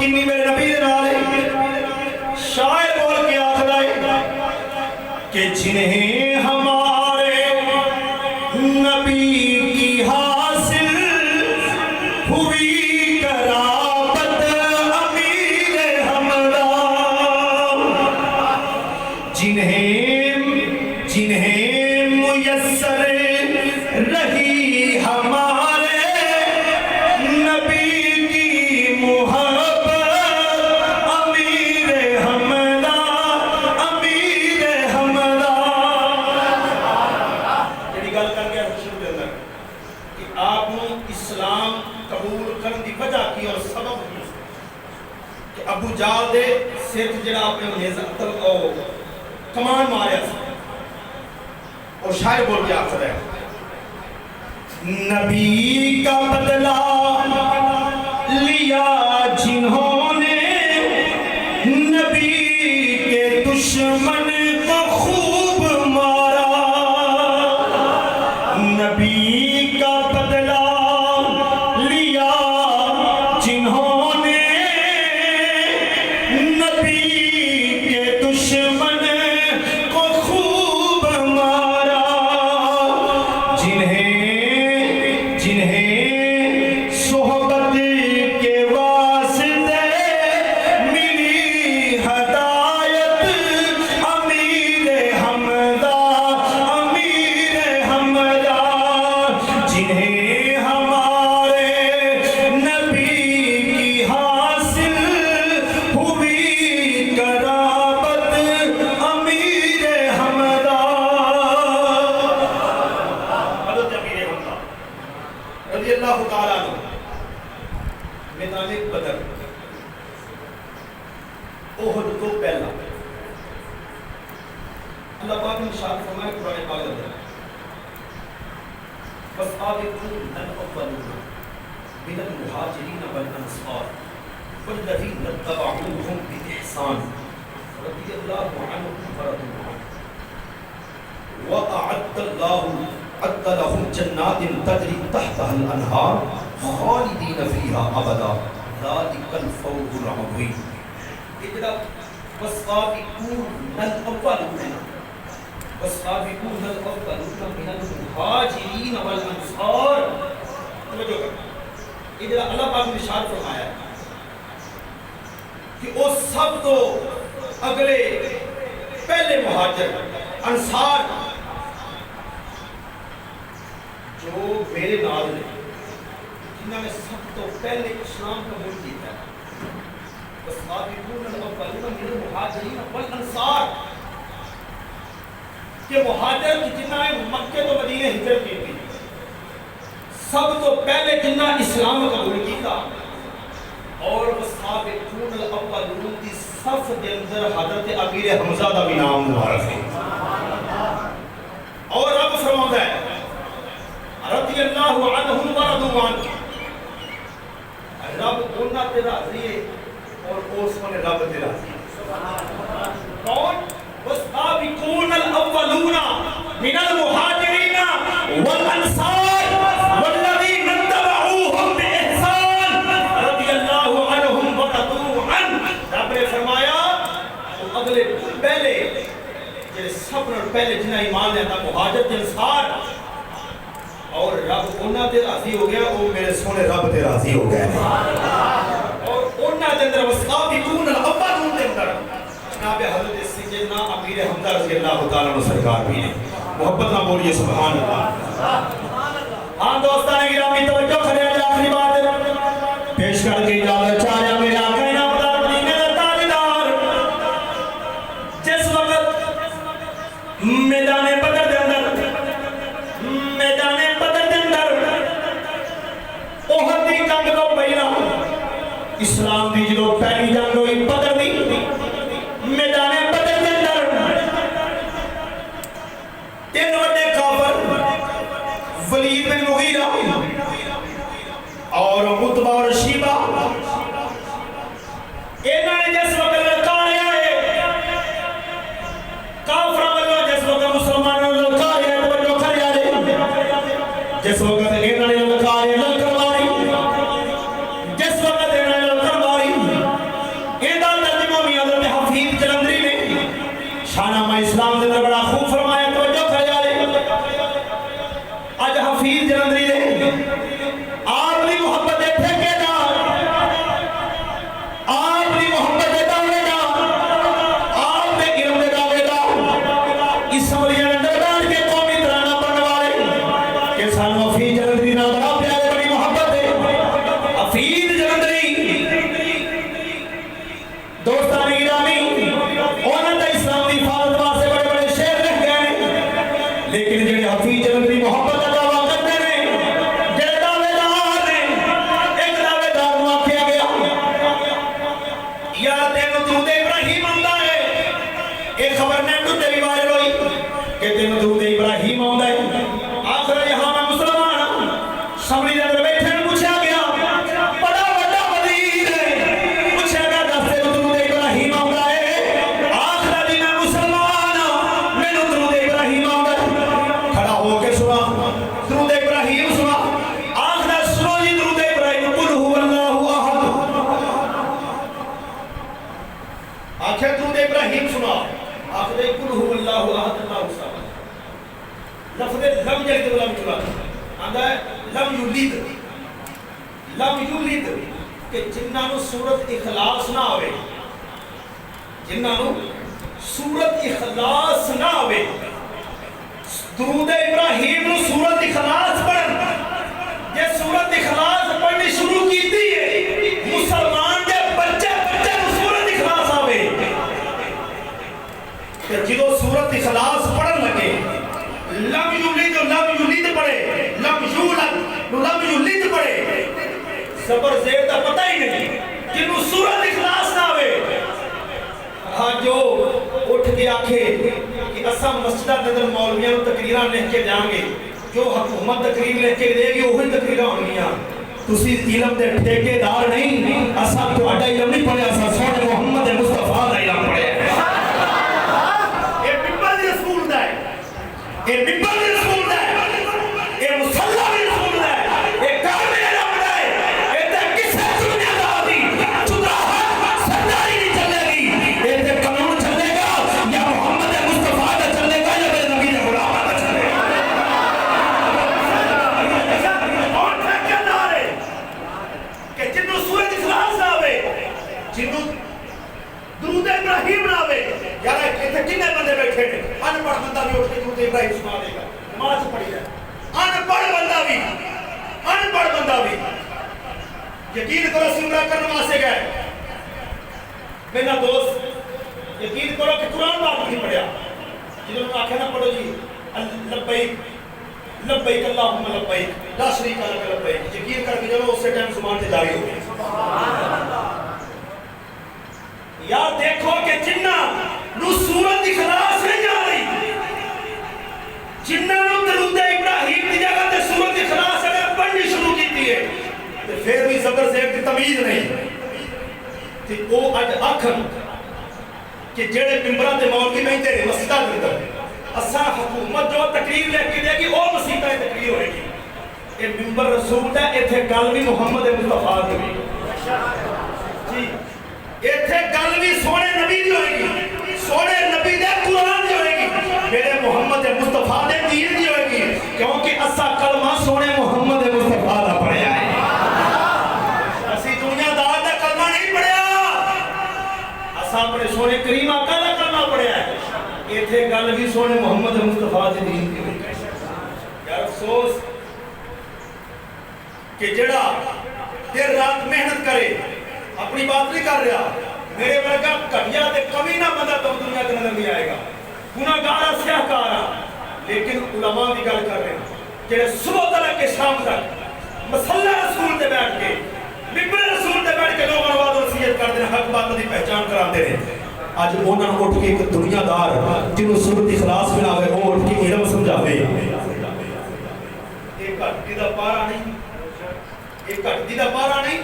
کنی میرے نبی دے نال ہے شاعر بول کے آخدا ہے کہ جنہیں ہمارے نبی کی حاصل ہوئی قرابت امیر ہمرا جنہیں میسر رہی ہمارے نبی کی محبت امیر ہمرا جڑی گل کر گیا شروع دے اندر کہ آپ نے اسلام قبول کرن دی وجہ کی اور سبب کی کہ ابو جال دے سر جڑا اپنے نیزہ کمان ماریا سی اور شاعر بول کے آخر ہے نبی کا بدلہ لیا جنہوں نے نبی کے دشمن کو خوب مارا نبی کا بدلہ لیا جنہوں نے نبی کے دشمن کو خوب مارا جنہیں صحبت کے واسطے ملی ہدایت امیر حمدہ جنہیں ہمارے نبی کی حاصل ہوئی قرابت امیر حمدہ حضرت امیر حمدہ رضی اللہ تعالیٰ عنہ میدان بدر احد تو پہلا اللہ پاک نے ارشاد فرمایا قرآن پاک کے اندر والسابقون الأولون من المهاجرين والأنصار والذين اتبعوهم بإحسان رضي الله عنهم ورضوا عنه وأعد لهم جنات تجري تحتها الأنهار خالدين فيها أبدا ذلك الفوز العظيم والسابقون الأولون والسابقون الأولون من المهاجرين والأنصار توجہ کرنا ادھر اللہ پاک نے ارشاد فرمایا کہ وہ سب تو اگلے پہلے مہاجر انصار جو میرے نال نے جنہوں نے سب تو پہلے اسلام قبول کیا ہے والسابقون الأولون من المهاجرين والأنصار کہ مہاجر کی جنہ مکہ تو مدینہ ہجرت کی تھی سب تو پہلے جنہ اسلام قبول کیتا اور والسابقون الاولون دی صف دے اندر حضرت امیر حمزہ دا بھی نام مبارک ہے اور رب فرماتا ہے رضی اللہ عنہم ورضوا عنہ رب انہاں تے راضی ہے اور اس نے رب تے راضی ہے کون والسابقون الأولون من المهاجرين والأنصار والذين اتبعوهم بإحسان رضي الله عنهم ورضوا عنه رب نے فرمایا وہ اگلے پہلے یہ سب نے پہلے جنہیں ایمان لیا تھا مہاجر انصار اور رب انہاں تے راضی ہو گیا وہ میرے سونے رب تے راضی ہو گئے اور انہاں دے اندر والسابقون الأولون دے اندر جناب حضرت سیدنا امیر حمزہ رضی اللہ تعالیٰ عنہ سرکار بھی ہیں محبت نہ بولیے سبحان اللہ ہاں دوستان گرامی توجہ کریں آخری بات پیش کر کے اجازت چاہیا میرے آقا نامدار مدینے کا تاجدار جس وقت میدان بدر دے اندر احد دی جنگ تو پہلا اسلام دی جو پہلی جنگ ہوئی بدر دی میدان بدر دے اندر تین وڈے کافر ولید بن مغیرہ اور عتبہ اور شیبہ انہوں نے جس وقت للکاریا ہے کافرہ والوں جس وقت مسلمانوں نے للکاریا ہے توجہ کریا ہے جس وقت انہوں نے للکاریا للکر ماری جس وقت انہوں نے للکر ماری یولد کہ جنہاں نو سورت اخلاص نہ ہوئے، جنہاں نو سورت اخلاص نہ ہوئے، درود ابراہیم نو سورت اخلاص پڑھن، یہ سورت اخلاص پڑھنی شروع کی تھی ہے مسلمان دے بچے نو سورت اخلاص آوے، کہ جدو سورت اخلاص پڑھن لگے لم یولد پڑھے، لم یولد پڑھے، زبر زیر دا پتہ ہی نہیں جنہوں سورت اخلاص نہ ہوئے، ہاں جو اٹھ کے آکھے کہ اسا مسجدہ نظر مولویاں تقریران لکھ کے جائیں گے، جو حکومت تقریر لکھ کے دے گی وہی تقریران ہونگیاں، تسی علم دے ٹھیکے دار نہیں، اسا تو اڈا علم نہیں پڑھے، اسا سونے محمد مصطفیٰ دا علم پڑھے، اے ممبر دی رسول دا ہے، اے ممبر دی رسول دا ہے، اے مسلح دی رسول دا ہے، اے کامل علم دا ہے، اے تے کسے دنیا دا دی چودہ سرداری نہیں چلے گی، اے تے قانون چلے گا یا محمد مصطفیٰ دا چلے گا یا میرے نبی دا غلام دا چلے گا، اور ٹھیکے دار ہے کہ جنہوں سورت اخلاص آوے، جنہوں درود ابراہیم نہ آوے، یار ایتھے کنے بندے بیٹھے نے، ان پڑھ بندہ بھی اٹھ کے درود ابراہیم سنا دے گا، نماز پڑھی ہے، ان پڑھ بندہ بھی یقین کرو سمرہ کرنے واسطے گئے، میرا دوست یقین کرو کہ قرآن پاک نہیں پڑھیا، جنہوں نے آکھا نہ پڑھو جی لبیک لبیک اللہم لبیک لا شریک لک لبیک، یقین کر کے جنہوں اس سے ٹائم زمان سے جاری ہو گئے، یا دیکھو کہ جنہ نو سورت اخلاص نہیں آ رہی، جنہ نو درود ابراہیم دی جگہ تے سورت اخلاص اگر پڑھنی شروع کی ہے تو پھر بھی زبر زیر کی تمیز نہیں تے او اج آکھن کہ جڑے ممبراں تے مولوی بیٹھے نے مسجداں دے اندر اساں حکومت جو تقریر لے کے دے گی او مسجداں تے تقریر ہوئے گی، اے ممبر رسول دا ایتھے گل بھی محمد مصطفیٰ دی جی، ایتھے گل بھی سونے نبی دی ہوئے گی، سونے نبی دے قرآن دی ہوئے گی، میرے محمد مصطفیٰ دے دین دی ہوئے گی، کیونکہ اسا کلمہ سونے محمد مصطفیٰ دا پڑھیا ہے، اسی دنیا دار دا کلمہ نہیں پڑھیا، اسا اپنے سونے کریم آقا دا کلمہ پڑھیا ہے، ایتھے گل بھی سونے محمد مصطفیٰ دے دین دی ہوئے گی، یار افسوس کہ جڑا دیر رات محنت کرے اپنی بات نہیں کر رہا، میرے ورگا گھٹیا تے کمی نہ بندہ تو دنیا کے نظر نہیں آئے گا، گناہگارا سیاہکارا، لیکن علماء بھی گل کر رہے ہیں کہ صبح تلک کے شام تک مسلح رسول تے بیٹھ کے ممبر رسول تے بیٹھ کے لوگوں نے وعدہ وصیت کر دینا، حق بات دی پہچان کراتے ہیں، آج انہاں نے اٹھ کے ایک دنیا دار جنہوں سورت اخلاص بناوے وہ اٹھ کے علم سمجھاوے، ایک گھٹی دا پارا نہیں، ایک گھٹی دا پارا نہیں،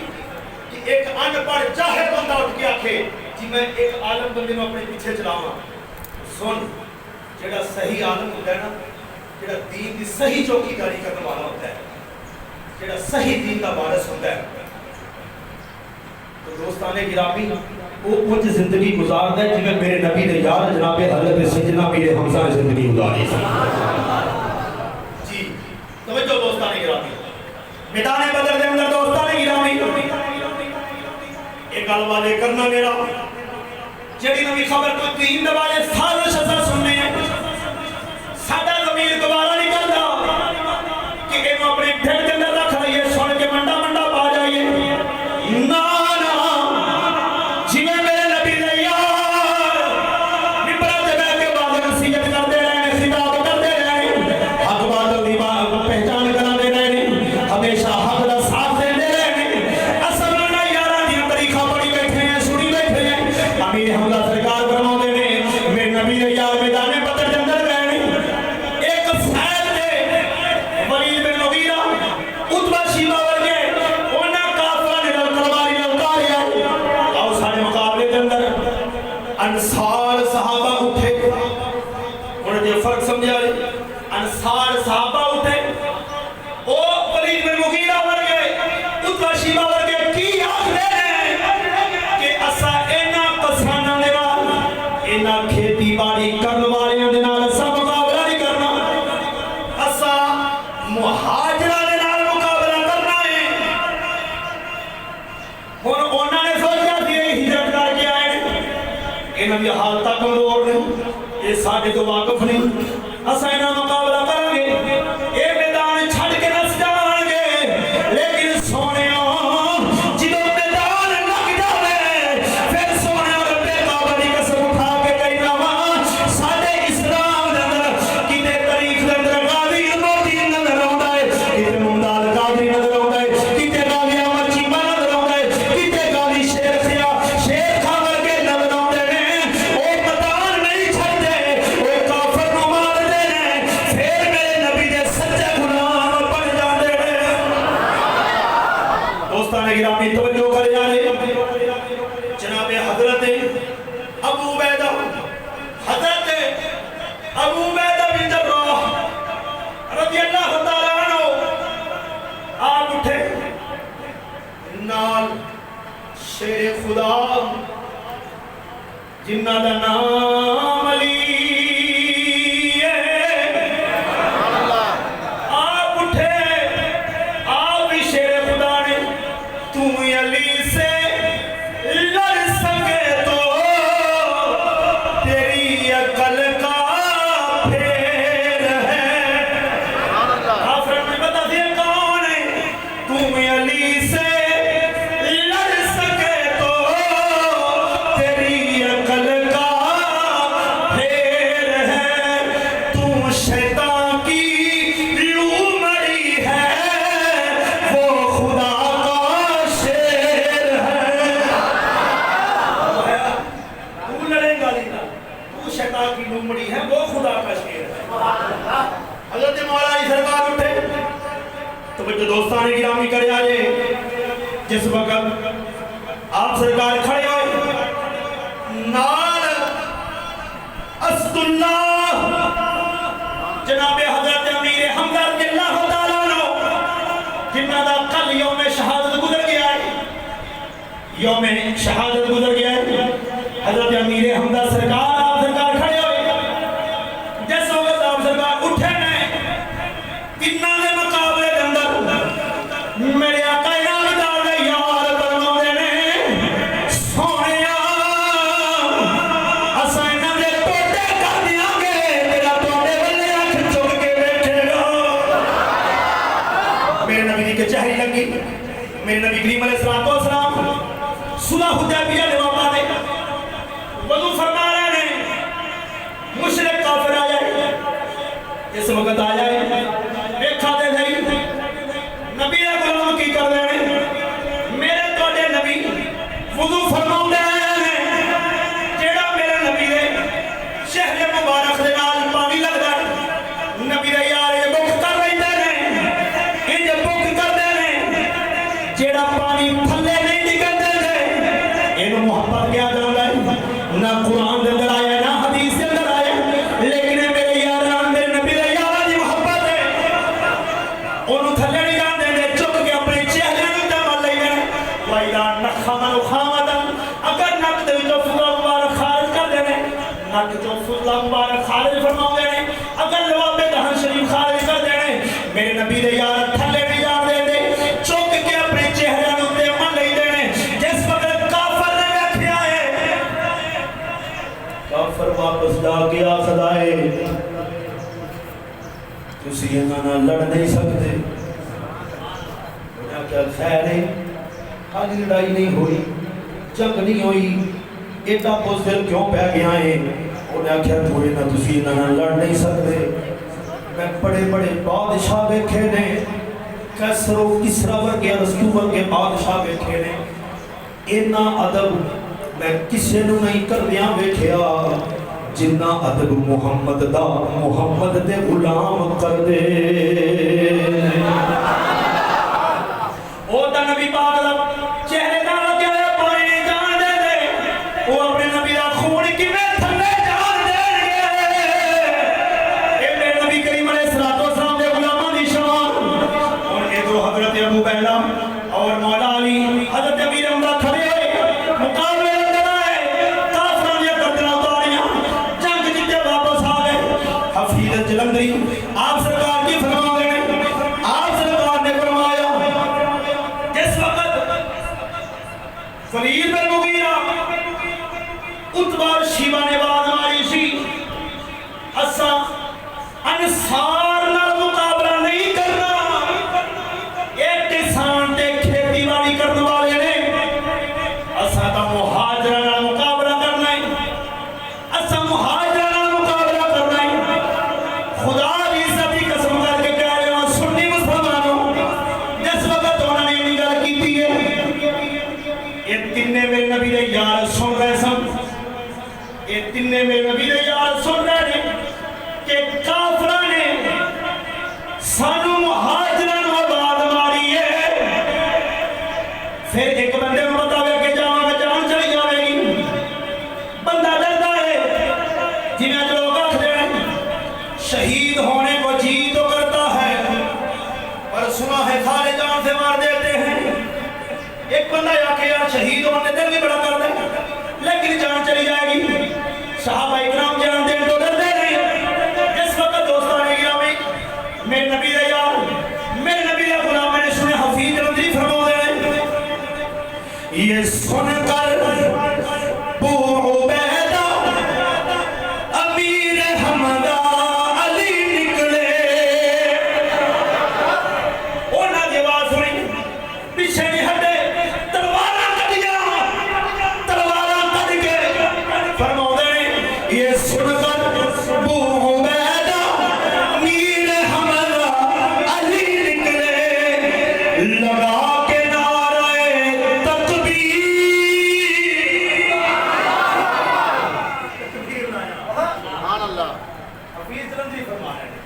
ایک ان پڑھ چاہے بندہ اٹھ کے آکھے جی میں ایک عالم بندے میں اپنے پیچھے چلاواں، سن جڑا صحیح عالم ہوتا ہے نا، جڑا دین دی صحیح چوکیداری کرنے والا ہوتا ہے، جڑا صحیح دین دا وارث ہوتا ہے، تو دوستان گرامی وہ انج زندگی گزارتا ہے جنہیں میرے نبی نے یار جناب حضرت سیدنا پیر حمزہ نے زندگی گزاری جی، توجہ دوستان گرامی، میدان بدر دے اندر دوستان گرامی ایک الوالے کرنا میرا جڑی نوی خبر کوئی تین دبالے سال شزر سننے ہیں سادہ ضمیر دوبارہ نہیں کرتا کہ انہوں اپنے ڈھل کے اندر رکھ رہی ہے سوڑ کے منڈا منڈا پا جائیے نانا جی میں میرے نبی نے یار ممبرہ جگہ کے بعد نصیحت کر دے رہے ہیں خطاب کر دے رہے ہیں حق بات دی پہچان کرا دے رہے ہیں ہمیشہ حق دا ساتھ دے رہے ہیں اصل میں یارہ دیا طریقہ پڑی بیٹھے ہیں سنی بیٹھے ہیں امیر حملہ سرکار فرما دے رہے ہیں میرے نبی نے یار میدان بدر جندر رہے ہیں ایک فیل دے ولید بن مغیرہ اتبا شیبہ ورگے انہا کافرہ نے کلواری للکاری آئی اور سارے مقابلے جندر انصار صحابہ اٹھے انہیں جو فرق سمجھا رہے انصار صحابہ اٹھے او ولید بن مغیرہ ورگے اتبا شیبہ ورگے کی آخ دے رہے ہیں کہ اسا اینا پسانا لگا اینا کھیتی باڑی کرن والیاں دے نال سب مقابلہ نہیں کرنا اسا مہاجرہ دے نال مقابلہ بھی حال تک کمزور نہیں، یہ ساڈے تو واقف نہیں، اساں انہاں مقابلہ کریں گے، اے میدان چھڈ کے نس جان گے، لیکن سونےو جدوں میدان لگ جاوے پھر سونےو ربے کعبہ دی قسم اٹھا کے کہنا وا ساڈے اسلام دے اندر کتے تاریخ دے اندر غازی الموتین نظر آوندا ہے، کتے ممتاز قادری نظر آوندا ہے، کتے غازی احمد چیمہ نظر آوندا ہے، کتے غازی شیر خان ورگے نظر آوندے نے، او میدان نہیں چھڈدے، او کافر نوں ماردے نے، پھر میرے نبی دے سچے غلام بن جاندے نے۔ دوستان گرامی توجہ کرے جانے، جناب حضرت ابو عبیدہ بن جراح رضی اللہ تعالیٰ عنہ آپ اٹھے، نال شیر خدا جنہ دا نام علی ہے، آپ اٹھے، آپ بھی شیر خدا نے، تم علی سے لڑ سکے تو تیری عقل کا پھیر ہے۔ کافر میں بتا دیا کون ہے، تم علی سے لڑ سکے تو تیری عقل کا پھیر ہے، تم شیطان کی لومڑی ہے، وہ خدا کا شیر ہے۔ تو لڑے گا لینا، تو شیطان کی لومڑی ہے، وہ خدا کا شیر ہے۔ حضرت مولا علی سرکار اٹھے، تو بچے دوستان گرامی کرے آئے، جس وقت آپ سرکار کھڑے ہوئے، نال اسد اللہ جناب حضرت امیر حمزہ رضی اللہ تعالیٰ عنہ جنہ دا کل یوم شہادت گزر گیا ہے، یوم شہادت گزر گیا ہے، حضرت امیر حمزہ سرکار آپ سرکار کھڑے ہوئے، جس وقت آپ سرکار اٹھے نے، تینہ دے مقابلے دے اندر میرے آقا انعامدار دے یار فرماندے نے، سونیا اساں انہاں دے ٹوٹے کر دیاں گے، تیرا ٹوٹے والے اکھ چک کے بیٹھے گا۔ میرے نبی دی کچہری لگی، میرے نبی کریم علیہ السلام صلح حدیبیہ دے موقع تے وضو فرما رہے ہیں، مشرک کافر آ جائے، اس وقت آ جائے، دیکھا دے نہیں نبی دے غلام کی کر رہے ہیں، میرے توڑے نبی وضو فرماؤں دے رہے ہیں، جیڑا میرے نبی دے شہر مبارک دے نال پانی لگ رہا، نبی دے یار یہ بک کر رہی دے رہے، یہ بک کر دے رہے، جیڑا پانی تھلے نہیں نکل دے رہے، انہوں محبت کیا جانا ہے، نہ قرآن دے اندر آیا نہ حدیث دے اندر آیا، لیکن میرے یاران میرے نبی دے یاران دی محبت ہے، انہوں تھلے نہیں جان دے دے، چک کے اپنے چہرے میں جمع لے گئے، وَإِذَا نَخَّمَ نُخَامَةً اگر نک دے جو فضلہ مبارک خارج کر دینے، نک جو فضلہ مبارک خارج فرماؤ دینے، اگر لواب دہن شریف خارج کر دینے، میرے نبی دے یار تھلے نہیں جان دے دے، چک کے اپنے چہرے میں جمع لے دینے، جس وقت کافر نے بیٹھے آئے، کافر واپس جا کے آخدائے، تسی انہاں لڑ نہیں سکتے، انہاں کیا خیر ہے، آج لڑائی نہیں ہوئی، جنگ نہیں ہوئی، ایڈا بزدل کیوں پہ گیا ہے، انہاں کیا تو تسی انہاں لڑ نہیں سکتے، میں بڑے بڑے بادشاہ بیٹھے نے، کیسر و کسرا ورگے ارسطو ورگے بادشاہ بیٹھے نے، اینا ادب میں کسے نو نہیں کر دیا بیٹھیا، جنہ ادب محمد دا محمد دے غلام کر دے۔ او دا نبی پاک دا چہرے دا لگے ہوئے پانی نہیں جان دے دے، وہ اپنے نبی دا خون کی میں تھلے جان دے گے، اے میرے نبی کریم علیہ السلام دے غلامان دی شان، اور اے دو حضرت ابو عبیدہ اور مولا علی حضرت امیر حمزہ کھڑے ہوئے، مقابلے اندر آئے، کافران یا گردنہ اتاریاں، جنگ جیتے واپس آ گئے، حفیظ جلندری آپ سرکار کی فرما گئے، آپ سرکار نے فرمایا، جس وقت ولید بن مغیرہ اتبا اور شیبہ نے آواز ماری سی اسا انصار نال مقابلہ نہیں کرنا، ایک کسان تے کھیتی باڑی کرنے والے نے، اسا تا مہاجراں نال مقابلہ کرنا ہے، اسا مہاجراں نال مقابلہ کرنا ہے۔ خدا بھی عزت کی قسم کر کے کہہ رہے ہوں سنی مسلمانوں، جس وقت انہوں نے یہ گل کیتی ہے، یہ تینے میرے نبی دے یار سن رہے سن، یہ تینے میرے نبی دے یار سن رہے ہیں کہ کافرہ نے سانو مہاجرن آواز ماری ہے، پھر ایک بندے کو بتاوے کہ جہاں جان چلی جاوے گی، بندہ ڈرتا ہے، جنہیں جو لوگ آخر ہیں شہید ہونے کو جی تو کرتا ہے پر سنا ہے کھالے جان سے مار دیتے ہیں۔ ایک بندہ یا کہ یار شہید ہونے دل بھی بڑا کر دیں لیکن جان چلی جائے گی، صحابہ اکرام جان دین تو ڈرتے نہیں۔ اس وقت دوستان گرامی میرے نبی دے یار میرے نبی دے غلام میں نے سنے حفیظ جلندری فرما دے یہ سن کر ابو عبیدہ امیر حمزہ علی نکلے، انہاں دی آواز سنی پیچھے نہیں ہٹے، تلواراں کڈیاں، تلواراں کڈ کے فرما دے یہ سن کر ابو عبیدہ امیر حمزہ علی نکلے، لگا کے نعرہ تکبیر، سبحان اللہ۔ حفیظ جلندری فرما رہے ہیں،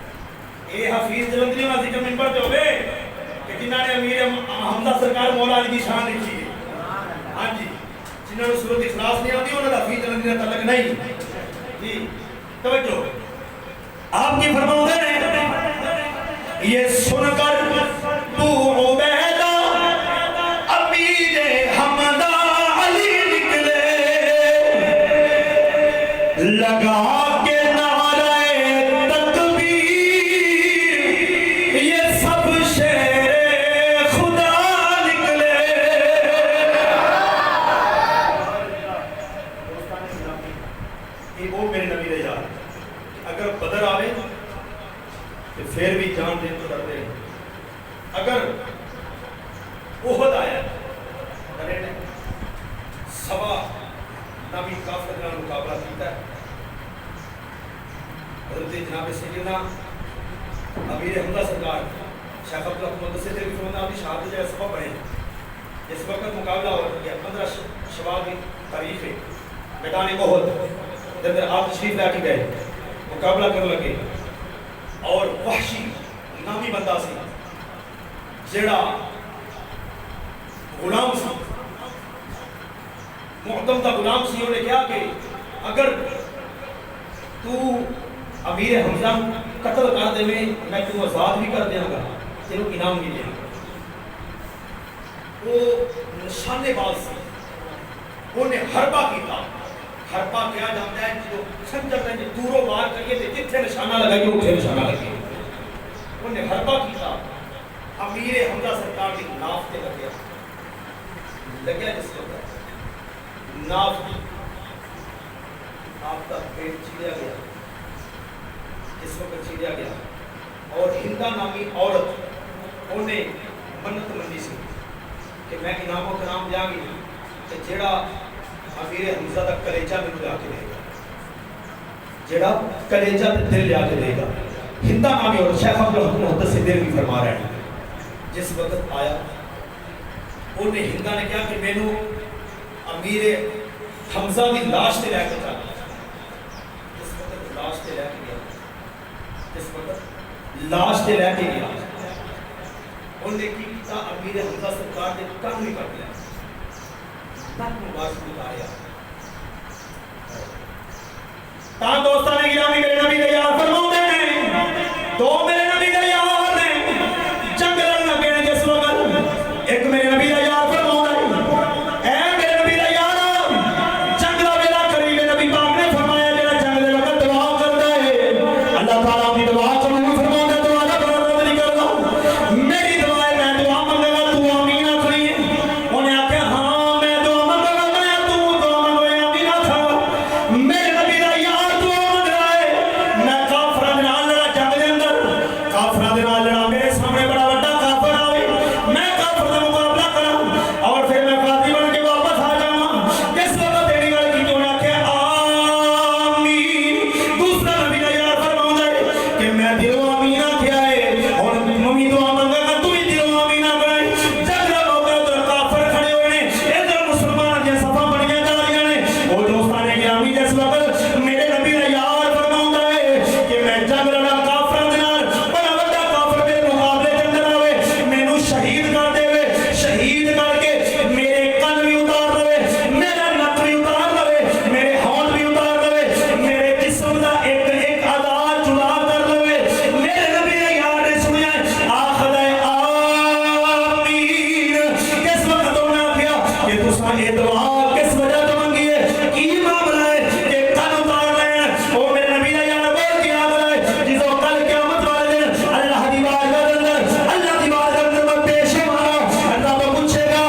اے حفیظ جلندری انہاں ذکر منبر تے ہوئے کہ جنہاں نے امیر حمزہ سرکار مولا علی کی شان لکھی ہے، ہاں جی جنہوں نے سورۃ اخلاص نہیں آتی انہوں نے حفیظ جلندری کا تعلق نہیں جی توجہ آپ کی فرماتے ہیں یہ سن کر ابو عبیدہ امیر حمزہ علی نکلے، لگا کے نعرہ تکبیر، یہ سب شیر خدا نکلے۔ یہ وہ میرے نبی دے یار اگر بدر آوے تو پھر بھی جان دین تو ڈرتے ہیں، اگر احد آیا ڈرے نے، سوا نبی کافر کا مقابلہ کیتا ہے، حضرت جناب سیدنا امیر حمزہ سرکار شیخ عبدالرحمن سے بھی فرمانا اپنی شہادت جگہ سبب بنے، اس وقت مقابلہ ہو رہا ہے 15 شوال کی تاریخ ہے، میدان احد جب آپ تشریف لا کے گئے مقابلہ کرنے لگے اور وحشی نامی بندہ سی جیڑا غلام سی معدم دا غلام سی، انہوں نے کہا کہ اگر تو امیر حمزہ قتل کر دے میں تو آزاد بھی کر دیاں گا، تینوں انعام بھی دیں گا۔ وہ نشانے باز سی، انہیں حربہ کیتا، حربہ کیا جاتا ہے جو سنجر نے دوروں وار کریے تھے جتھے نشانہ لگائیے اتھے نشانہ لگائیے، انہیں حربہ کیتا، امیر حمزہ سرکار کی ناف تے لگیا جس وقت ناف کی آپ کا پیٹ چھیڑیا گیا، اس وقت چھیڑیا گیا اور ہندا نامی عورت انہیں منت مندی سی کہ میں انعام و کرام دیا گی کہ جیڑا امیر حمزہ دا کلیجہ میں لیا کے دے گا، جیڑا کلیجہ دل لیا کے دے گا، ہندا نامی عورت شیخ عبدالرحمن محدث سے دیر بھی فرما رہے ہیں۔ جس وقت آیا انہیں ہندا نے کہا کہ میں نو امیر حمزہ دی لاش تے لے کے چاہتا، جس وقت لاش تے لے کے گیا، جس وقت لاش تے لے کے گیا انہوں نے کی کیتا امیر حمزہ سرکار نے کام نہیں کر دیا، تک مبارک اتاریا۔ تاں دوستان گرامی میرے نبی دے یار فرماتے ہیں دو میرے نبی دے یار نے جنگ لڑن لگے نے، جس وقت ایک میرے نبی دا یار فرماتا ہے اے میرے نبی دا یار جنگ دا ویلا قریب ہے، نبی پاک نے فرمایا جڑا جنگ دے وقت دعا کرتا ہے اللہ تعالیٰ اپنی دعا قبول فرماتا ہے، دعا دا برابر نہیں کرتا، میری دعا ہے میں دعا منگے گا تو آمین آخری ہے، انہیں آکھا ہاں میں دعا منگے گا میں تو دعا منگے آمین آخا، یہ دعا کس وجہ تو منگی ہے کی معاملہ ہے کہ کل اتار لین او میرے نبی نے یار بول کے آ رہا جسو کل قیامت والے دن اللہ دی بارگاہ کے اندر اللہ دی بارگاہ کے اندر میں پیش مانا رب پوچھے گا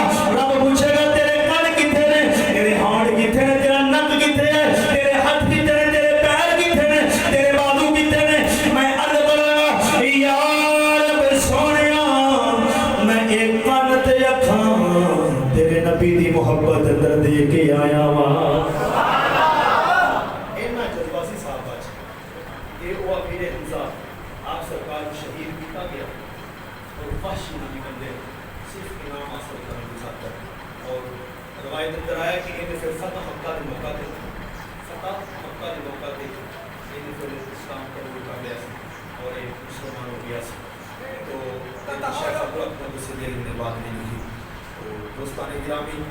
تیرے کل کتنے نے تیرے ہاتھ کتنے نے تیرا نک کتنے ہے تیرے ہاتھ کتنے نے تیرے پیر کتنے نے تیرے بازو کتنے نے میں عرض کروں گا یا رب سونیا میں ایک کن تے اکھاں تیرے نبی دی محبت اندر دے کے آیا وا اینا جذباتی صاحب بچ یہ وہ امیر حمزہ آپ سرکار شہید کیتا گیا اور وحشی نبی بندے صرف انعام حاصل کرنے کی خاطر اور روایت اندر آیا کہ انہیں پھر فتح مکہ کے موقع تے انہیں پھر اسلام قبول کر لیا اور ایک مسلمان ہو گیا تو شیخ عبدالرحمن سے دیر میں بات نہیں لکھی تو دوستان گرامی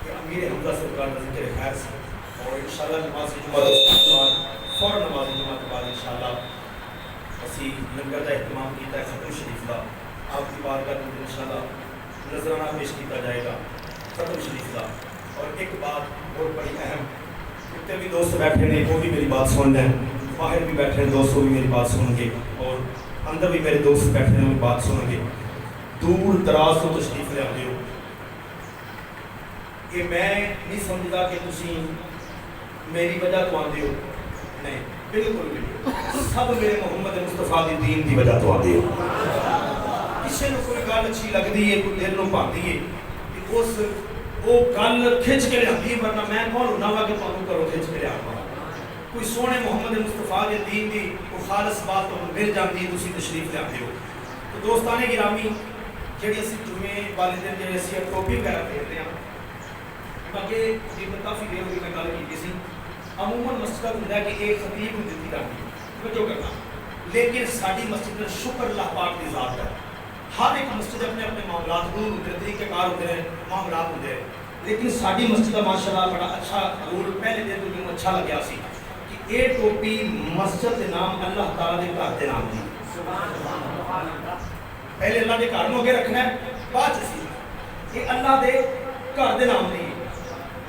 کہ امیر حمزہ سرکار کا ذکر خیر سے اور انشاءاللہ نماز جمعہ کے بعد فوراً نماز جمعہ کے بعد انشاءاللہ اسی لنگر کا اہتمام کیتا ہے ختم شریف کا آپ کی بارگاہ میں انشاءاللہ نذرانہ پیش کیتا جائے گا ختم شریف کا اور ایک بات بہت بڑی اہم جتنے بھی دوست بیٹھے ہیں وہ بھی میری بات سن لیں باہر بھی بیٹھے ہیں دوست وہ بھی میری بات سنیں گے اور اندر بھی میرے دوست بیٹھے ہیں وہ بات سنیں گے دور دراز تو تشریف لے آتے ہو کہ میں نہیں سمجھتا کہ تسی میری وجہ تو آتے ہو نہیں بالکل نہیں سب میرے محمد مصطفیٰ دی دین دی وجہ تو آتے ہو کسی نے کوئی گل اچھی لگتی ہے کوئی دل نو پاتی ہے کہ اس وہ گل کھچ کے لیا ورنہ میں کون ہونا وا کہ تمہیں کرو کھچ کے لیا کوئی سونے محمد مصطفیٰ کے دین دی وہ خالص بات تو مل جاتی ہے تسی تشریف لے آتے ہو تو دوستان گرامی جڑی اسی جمعے والے دن جڑے اسی ٹوپی وغیرہ پہنتے ہیں باقی کافی دیر ہوئی میں گل کی سی عموماً مسجد ہوتا ہے کہ ایک خطیب کو دیتی جاتی ہے توجہ کرنا لیکن ساری مسجد میں شکر اللہ پاک کی ذات ہے ہر ایک مسجد اپنے اپنے معاملات رول ہوتے ہیں طریقہ کار ہوتے ہیں معاملات ہوتے ہیں لیکن ساری مسجد کا ماشاءاللہ بڑا اچھا رول پہلے دن تو مجھے اچھا لگیا سی کہ یہ ٹوپی مسجد کے نام اللہ تعالیٰ کے گھر کے نام دی پہلے اللہ کے گھر میں اگے رکھنا ہے بعد سی یہ اللہ کے گھر کے نام دی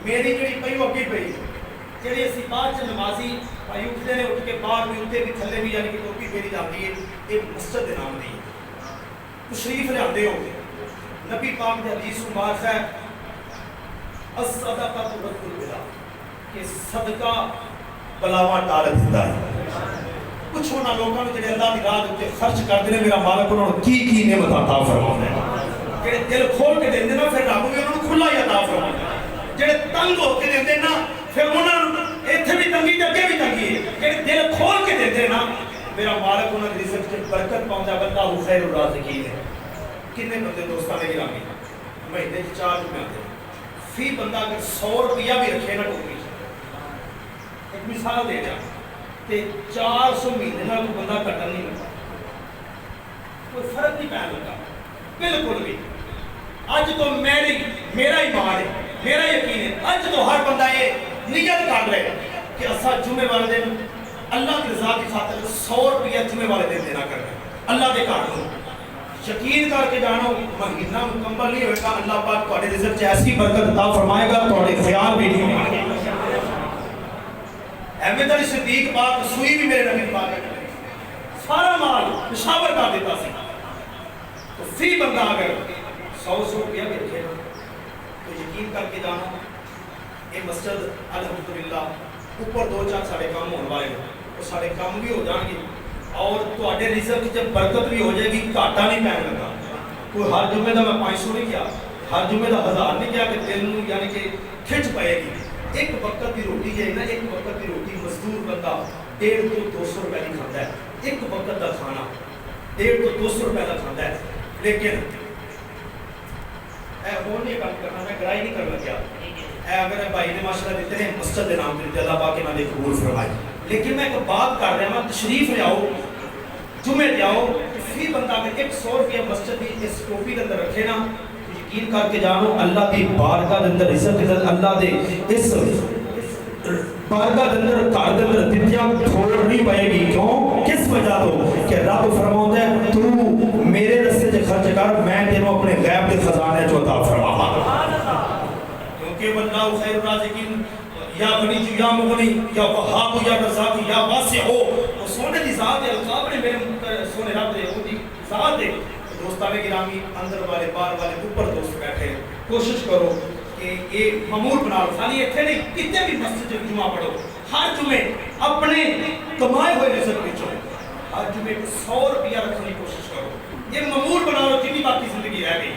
میری جڑی پئی وہ اگے پئی جڑی اسی بعد نمازی بھائی اٹھتے ہیں اٹھ کے باہر بھی اتنے بھی تھلے بھی یعنی کہ ٹوپی پہنی جاتی ہے یہ مسجد کے نام دی تشریف لے آتے ہو نبی پاک نے حدیث مبارک ہے الصدقہ ترد البلا کہ صدقہ بلاواں ٹال دیتا ہے کچھ ہونا لوگوں نے جڑے اللہ کی راہ تے خرچ کرتے ہیں میرا مالک انہوں نے کی نعمت عطا فرماتا ہے جڑے دل کھول کے دیندے نا پھر رب بھی انہوں نے کھلا ہی عطا فرماتا ہے جڑے تنگ ہو کے دیندے نا پھر انہوں نے ایتھے بھی تنگی تے اگے بھی تنگی ہے جڑے دل کھول کے دیندے نا میرا مالک انہوں نے رزق سے برکت پاؤندا بندہ وہ خیر الرازقین ہے کتنے بندے دوستان گرامی مہینے 4 روپے آتے ہیں فی بندہ اگر 100 روپیہ بھی رکھے نا ٹوپی ایک مثال دے جا تے 400 مہینے نال کوئی بندہ کٹن نہیں لگا کوئی فرق نہیں پہن لگا بالکل بھی اج تو میرا ایمان ہے میرا یقین ہے اج تو ہر بندہ یہ نیت کر رہے ہیں کہ اسا جمعے والے دن اللہ کی رضا کی خاطر 100 روپیہ جمعے والے دن دینا کرنا اللہ دے گھر کو یقین کر کے جانو مہینہ مکمل نہیں ہوئے گا اللہ پاک تواڈے رزق چ ایسی برکت عطا فرمائے گا تواڈے خیال بھی نہیں ہونے گے احمد علی صدیق پاک سوئی بھی میرے نبی پاک نے سارا مال پشاور کر دیتا سی تو فی بندہ اگر 100 روپیہ بھی رکھے تو یقین کر کے جانو یہ مسجد الحمدللہ اوپر 2-4 ساڑھے کام ہونے والے وہ سارے کام بھی ہو جان گے اور تواڈے رزق جب برکت بھی ہو جائے گی گھاٹا نہیں پہن لگا کوئی ہر جمعے دا میں 500 نہیں کیا ہر جمعے دا 1000 نہیں کیا کہ دل نو یعنی کہ کھچ پائے گی ایک وقت کی روٹی ہے نا ایک وقت کی روٹی مزدور بندہ 150 تو 200 روپے کی کھاتا ہے ایک وقت دا کھانا 150 تو 200 روپے کا کھاتا ہے لیکن اے وہ نہیں کام کرنا میں گرائی نہیں کرنا کیا اے اگر بھائی نے ماشاءاللہ دیتے ہیں مسجد کے نام تے اللہ پاک انہاں دے قبول فرمائے لیکن میں ایک بات کر رہا ہوں تشریف لے آؤ جمعے لے آؤ فی بندہ اگر 100 روپیہ مسجد کی اس ٹوپی کے اندر رکھے نا یقین کر کے جانو اللہ کی بارگاہ کے اندر عزت اللہ دے اس بارگاہ کے اندر گھر کے اندر دتیاں تھوڑ نہیں پائے گی کیوں کس وجہ تو کہ رب فرماتا ہے تو میرے رستے سے خرچ کر میں تینوں اپنے غیب کے خزانے چ عطا فرماواں کہ واللہ خیر الرازقین یا غنی یا مغنی یا وہاب یا رزاق یا واسع ہو، وہ سونے دی ذات ہے، القاب نے میرے سونے رب دے وہ دی ذات ہے۔ دوستان گرامی اندر والے بار والے اوپر دوست بیٹھے، کوشش کرو کہ یہ معمول بنا لو، خالی اتنے نہیں کتنے بھی مسجد جمعہ پڑھو، ہر جمعے اپنے کمائے ہوئے رزق بچو، ہر جمعے 100 روپیہ رکھنے کی کوشش کرو، یہ معمول بنا لو جتنی باقی زندگی رہ گئی۔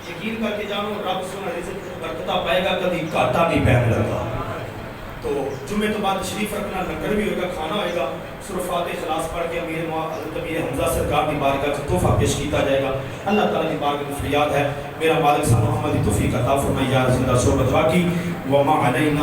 یقین کر کے جانو رب سونا رزق برکتہ پائے گا، کبھی گھاٹا نہیں پہن لگا۔ تو جمعے تو بعد تشریف رکھنا، لنگر بھی ہوگا، کھانا ہوئے گا، سورہ فاتح خلاص پڑھ کے امیر حضرت امیر حمزہ سرکار کی بارگاہ سے تحفہ پیش کیتا جائے گا۔ اللہ تعالیٰ کی بارگاہ میں فریاد ہے میرا مالک صاحب محمد توفیق عطا فرمائے یا زندہ صحبت واقعی وما علینا